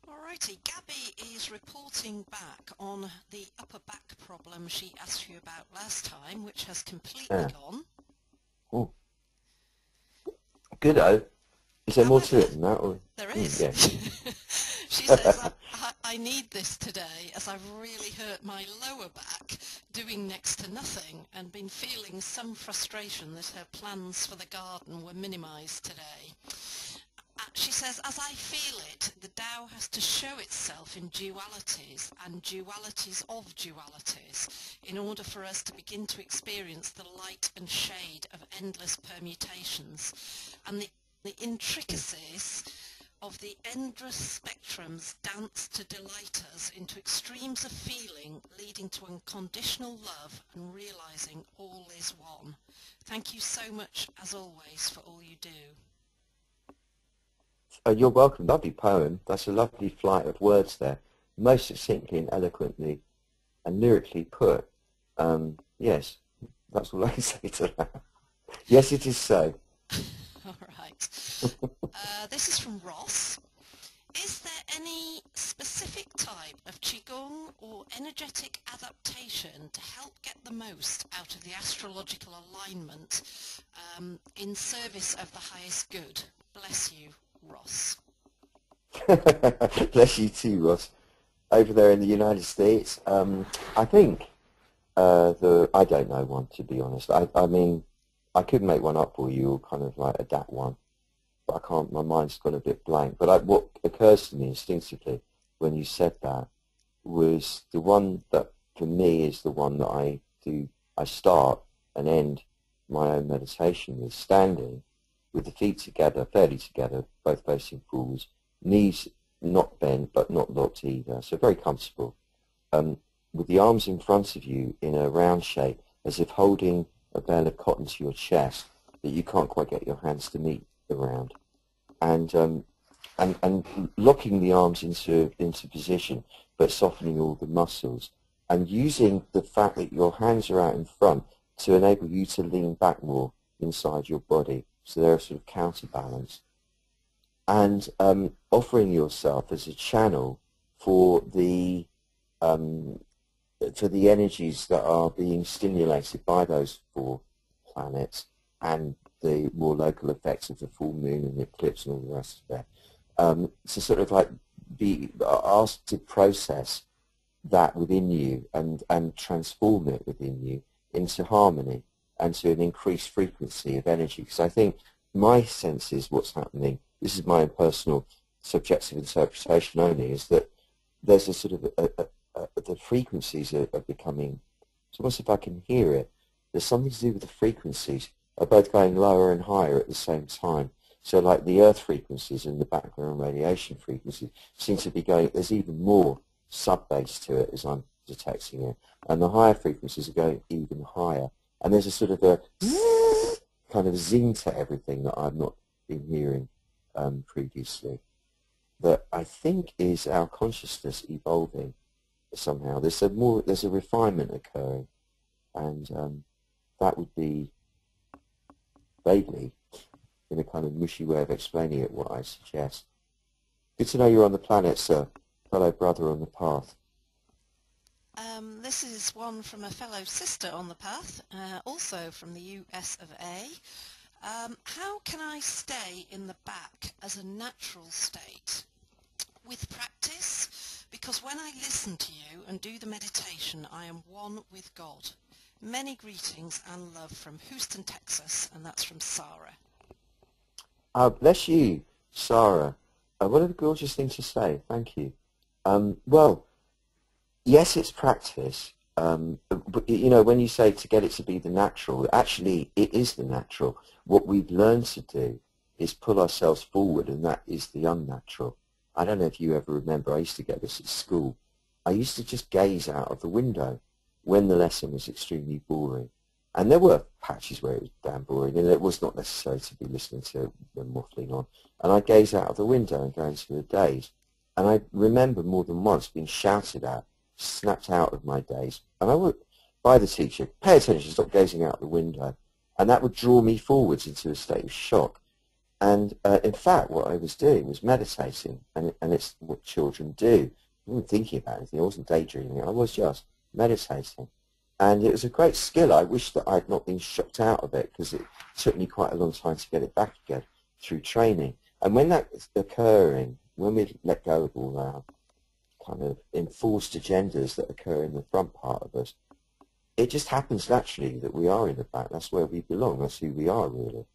Alrighty, Gabby is reporting back on the upper back problem she asked you about last time, which has completely gone. Oh. Good-o. Is there more to it than that? Or? There is. Yeah. She says, I need this today as I've really hurt my lower back doing next to nothing and been feeling some frustration that her plans for the garden were minimised today. She says, as I feel it, the Tao has to show itself in dualities and dualities of dualities in order for us to begin to experience the light and shade of endless permutations and the intricacies of the endless spectrums dance to delight us into extremes of feeling, leading to unconditional love and realizing all is one. Thank you so much, as always, for all you do. You're welcome. Lovely poem. That's a lovely flight of words there. Most succinctly and eloquently and lyrically put. Yes, that's all I can say to that. Yes, it is so. All right. This is from Ross. Is there any energetic adaptation to help get the most out of the astrological alignment in service of the highest good. Bless you, Ross. Bless you too, Ross. Over there in the United States, I think I don't know one, to be honest. I mean, I could make one up for you, or kind of like adapt one, but I can't. My mind's gone a bit blank. But what occurs to me instinctively when you said that was the one that for me is the one that I do. I start and end my own meditation with standing, with the feet together, fairly together, both facing forwards, knees not bent but not locked either, so very comfortable, with the arms in front of you in a round shape, as if holding a bale of cotton to your chest that you can't quite get your hands to meet around, and locking the arms into position, but softening all the muscles, and using the fact that your hands are out in front to enable you to lean back more inside your body, so they're a sort of counterbalance, and offering yourself as a channel for the energies that are being stimulated by those 4 planets and the more local effects of the full moon and the eclipse and all the rest of it. To sort of like be asked to process that within you and transform it within you into harmony and to an increased frequency of energy. Because I think my sense is what's happening, this is my own personal subjective interpretation only, is that there's a sort of the frequencies are becoming, it's almost if I can hear it, there's something to do with the frequencies are both going lower and higher at the same time. So like the earth frequencies and the background radiation frequencies seem to be going, there's even more sub-bass to it as I'm detecting it, and the higher frequencies are going even higher, and there's a sort of a kind of zing to everything that I've not been hearing previously, that I think is our consciousness evolving somehow. There's a refinement occurring, and that would be vaguely, in a kind of mushy way of explaining it, what I suggest. Good to know you're on the planet, sir, fellow brother on the path. This is one from a fellow sister on the path, also from the US of A. How can I stay in the back as a natural state? With practice, because when I listen to you and do the meditation, I am one with God. Many greetings and love from Houston, Texas, and that's from Sarah. Bless you, Sarah. What a gorgeous thing to say. Thank you. Well, yes, it's practice. But, you know, when you say to get it to be the natural, actually it is the natural. What we've learned to do is pull ourselves forward, and that is the unnatural. I don't know if you ever remember, I used to get this at school. I used to just gaze out of the window when the lesson was extremely boring. And there were patches where it was damn boring, and it was not necessary to be listening to them waffling on. And I'd gaze out of the window and go into a daze. And I remember more than once being shouted at, snapped out of my daze. And I would, by the teacher, pay attention, stop gazing out the window. And that would draw me forwards into a state of shock. And in fact, what I was doing was meditating, and it's what children do. I wasn't thinking about anything, I wasn't daydreaming, I was just meditating. And it was a great skill. I wish that I'd not been shocked out of it, because it took me quite a long time to get it back again through training. And when that's occurring, when we let go of all our kind of enforced agendas that occur in the front part of us, it just happens naturally that we are in the back. That's where we belong. That's who we are, really.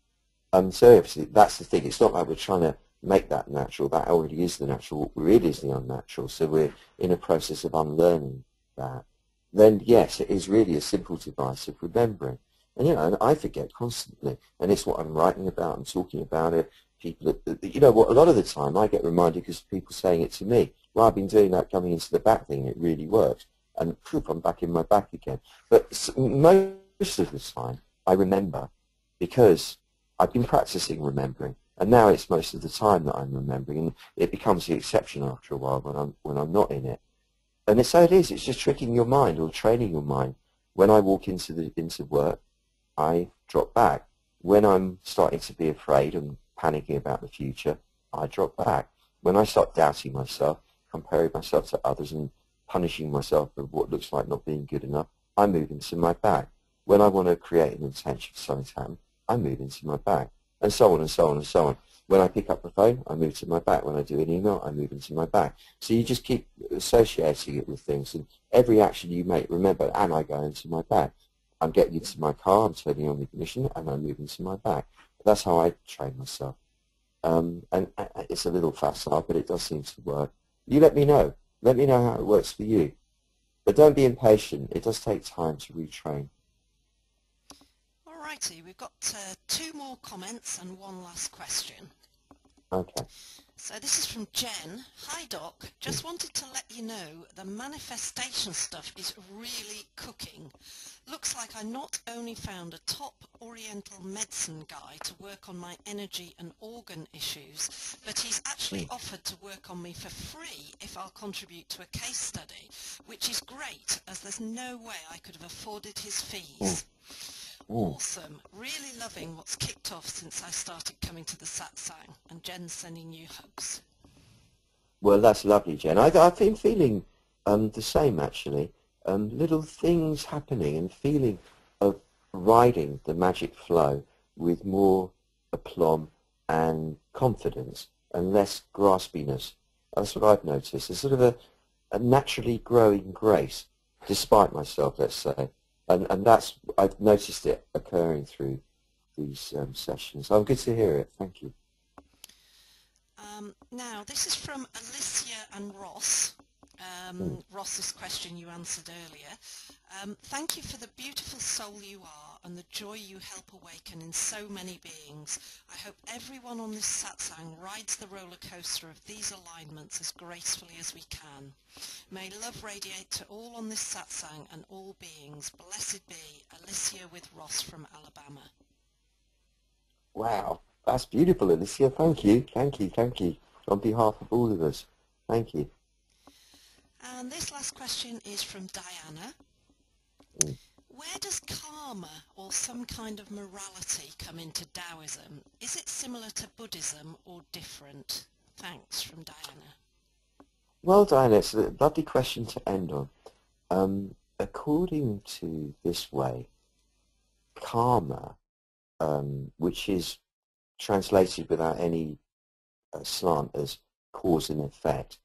So obviously that's the thing. It's not like we're trying to make that natural. That already is the natural. What really is the unnatural. So we're in a process of unlearning that. Then yes, it is really a simple device of remembering. And you know, and I forget constantly. And it's what I'm writing about and talking about it. People, you know what? A lot of the time I get reminded because people saying it to me. Well, I've been doing that coming into the back thing. It really works. And poof, I'm back in my back again. But most of the time I remember because I've been practicing remembering, and now it's most of the time that I'm remembering, and it becomes the exception after a while when I'm not in it. And so it is. It's just tricking your mind or training your mind. When I walk into work, I drop back. When I'm starting to be afraid and panicking about the future, I drop back. When I start doubting myself, comparing myself to others, and punishing myself for what looks like not being good enough, I move into my back. When I want to create an intention for something to happen, I move into my back, and so on and so on and so on. When I pick up the phone, I move to my back. When I do an email, I move into my back. So you just keep associating it with things, and every action you make, remember, and I go into my back. I'm getting into my car, I'm turning on the ignition, and I move into my back. That's how I train myself. And it's a little facile, but it does seem to work. You let me know. Let me know how it works for you. But don't be impatient. It does take time to retrain. Alrighty, we've got 2 more comments and 1 last question. Okay. So this is from Jen. Hi Doc, just wanted to let you know the manifestation stuff is really cooking. Looks like I not only found a top oriental medicine guy to work on my energy and organ issues, but he's actually offered to work on me for free if I'll contribute to a case study, which is great as there's no way I could have afforded his fees. Awesome. Really loving what's kicked off since I started coming to the satsang, and Jen's sending you hugs. Well, that's lovely, Jen. I've been feeling the same, actually. Little things happening and feeling of riding the magic flow with more aplomb and confidence and less graspiness. That's what I've noticed. There's sort of a naturally growing grace, despite myself, let's say. And that's, I've noticed it occurring through these sessions. Oh, good to hear it. Thank you. Now, this is from Alicia and Ross. Ross's question you answered earlier. Thank you for the beautiful soul you are and the joy you help awaken in so many beings. I hope everyone on this satsang rides the roller coaster of these alignments as gracefully as we can. May love radiate to all on this satsang and all beings. Blessed be, Alicia with Ross from Alabama. Wow, that's beautiful, Alicia. Thank you, thank you, thank you. On behalf of all of us, thank you. And this last question is from Diana. Where does karma or some kind of morality come into Taoism? Is it similar to Buddhism or different? Thanks, from Diana. Well, Diana, it's a lovely question to end on. According to this way, karma, which is translated without any slant as cause and effect,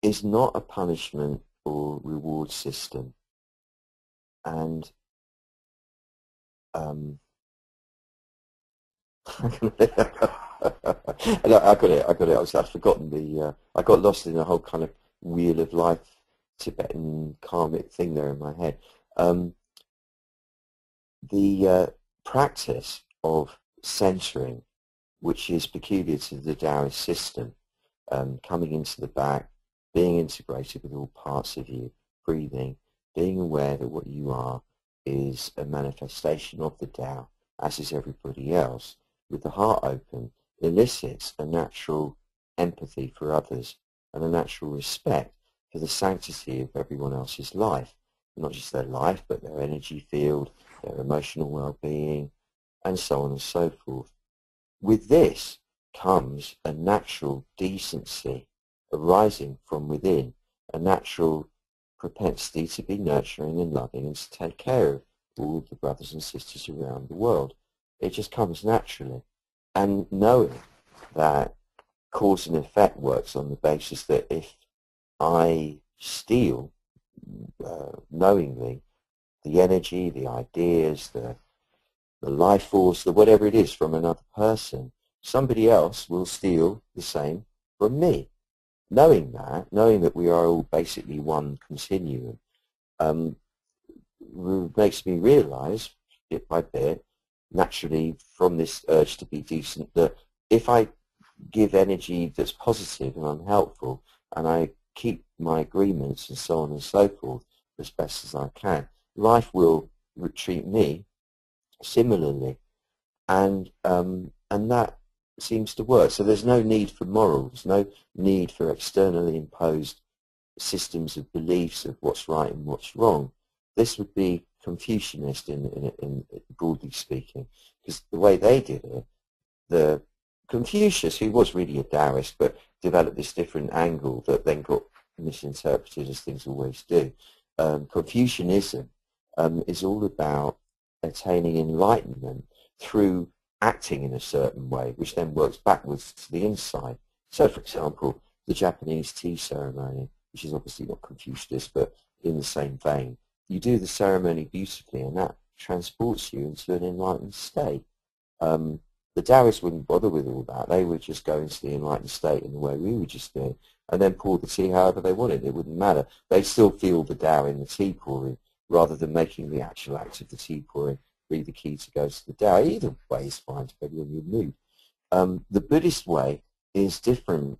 is not a punishment or reward system. And I got it. I've forgotten I got lost in a whole kind of wheel of life Tibetan karmic thing there in my head. The practice of centering, which is peculiar to the Taoist system, coming into the back, being integrated with all parts of you, breathing, being aware that what you are is a manifestation of the Tao, as is everybody else, with the heart open, elicits a natural empathy for others and a natural respect for the sanctity of everyone else's life, not just their life, but their energy field, their emotional well-being, and so on and so forth. With this comes a natural decency arising from within, a natural propensity to be nurturing and loving and to take care of all the brothers and sisters around the world. It just comes naturally. And knowing that cause and effect works on the basis that if I steal knowingly the energy, the ideas, the life force, the whatever it is from another person, somebody else will steal the same from me. Knowing that we are all basically one continuum, makes me realize, bit by bit, naturally from this urge to be decent, that if I give energy that's positive and I'm helpful, and I keep my agreements and so on and so forth as best as I can, life will treat me similarly, and that seems to work. So there's no need for morals, no need for externally imposed systems of beliefs of what's right and what's wrong. This would be Confucianist in broadly speaking, because the way they did it, the Confucius, who was really a Taoist, but developed this different angle that then got misinterpreted, as things always do. Confucianism is all about attaining enlightenment through acting in a certain way, which then works backwards to the inside. So, for example, the Japanese tea ceremony, which is obviously not Confucius, but in the same vein, you do the ceremony beautifully, and that transports you into an enlightened state. The Taoists wouldn't bother with all that. They would just go into the enlightened state in the way we would just do, and then pour the tea however they wanted. It wouldn't matter. They'd still feel the Tao in the tea pouring, rather than making the actual act of the tea pouring be the key to go to the Tao. Either way is fine, depending on your mood. The Buddhist way is different,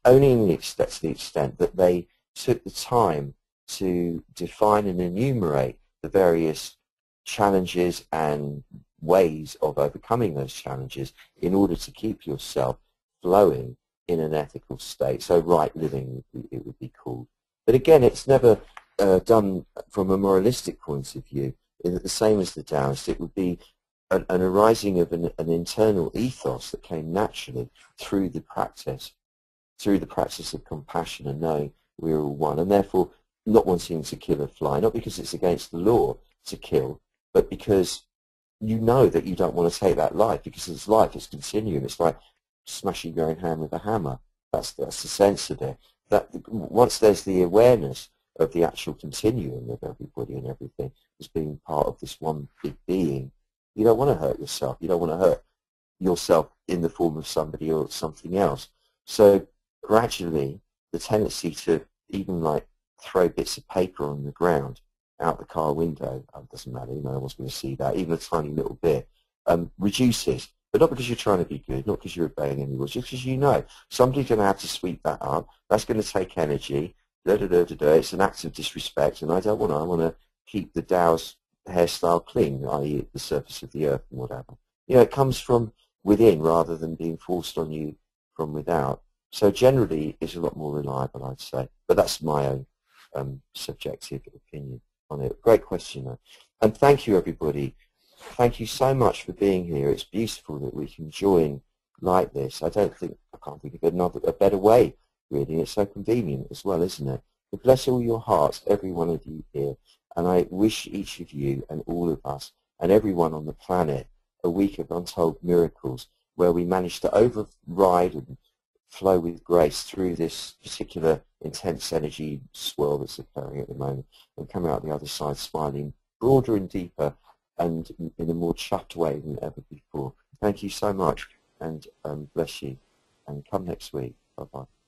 only to the extent that they took the time to define and enumerate the various challenges and ways of overcoming those challenges in order to keep yourself flowing in an ethical state. So right living, it would be called. But again, it's never done from a moralistic point of view. The same as the Taoist, it would be an arising of an internal ethos that came naturally through the practice of compassion and knowing we're all one, and therefore not wanting to kill a fly, not because it's against the law to kill, but because you know that you don't want to take that life, because it's life, it's continuum. It's like smashing your own hand with a hammer. That's the sense of it. That once there's the awareness of the actual continuum of everybody and everything as being part of this one big being, you don't want to hurt yourself. You don't want to hurt yourself in the form of somebody or something else. So gradually, the tendency to even like throw bits of paper on the ground out the car window, it doesn't matter, no one's going to see that, even a tiny little bit, reduces. But not because you're trying to be good, not because you're obeying any rules, just because you know somebody's going to have to sweep that up. That's going to take energy. It's an act of disrespect, and I don't want to. I want to keep the Tao's hairstyle clean, i.e. the surface of the earth and whatever. You know, it comes from within rather than being forced on you from without. So generally, it's a lot more reliable, I'd say. But that's my own subjective opinion on it. Great question, though. And thank you, everybody. Thank you so much for being here. It's beautiful that we can join like this. I can't think of a better way, really. It's so convenient as well, isn't it? But bless all your hearts, every one of you here. And I wish each of you and all of us and everyone on the planet a week of untold miracles where we manage to override and flow with grace through this particular intense energy swirl that's occurring at the moment and come out the other side smiling broader and deeper and in a more chuffed way than ever before. Thank you so much, and bless you. And come next week. Bye-bye.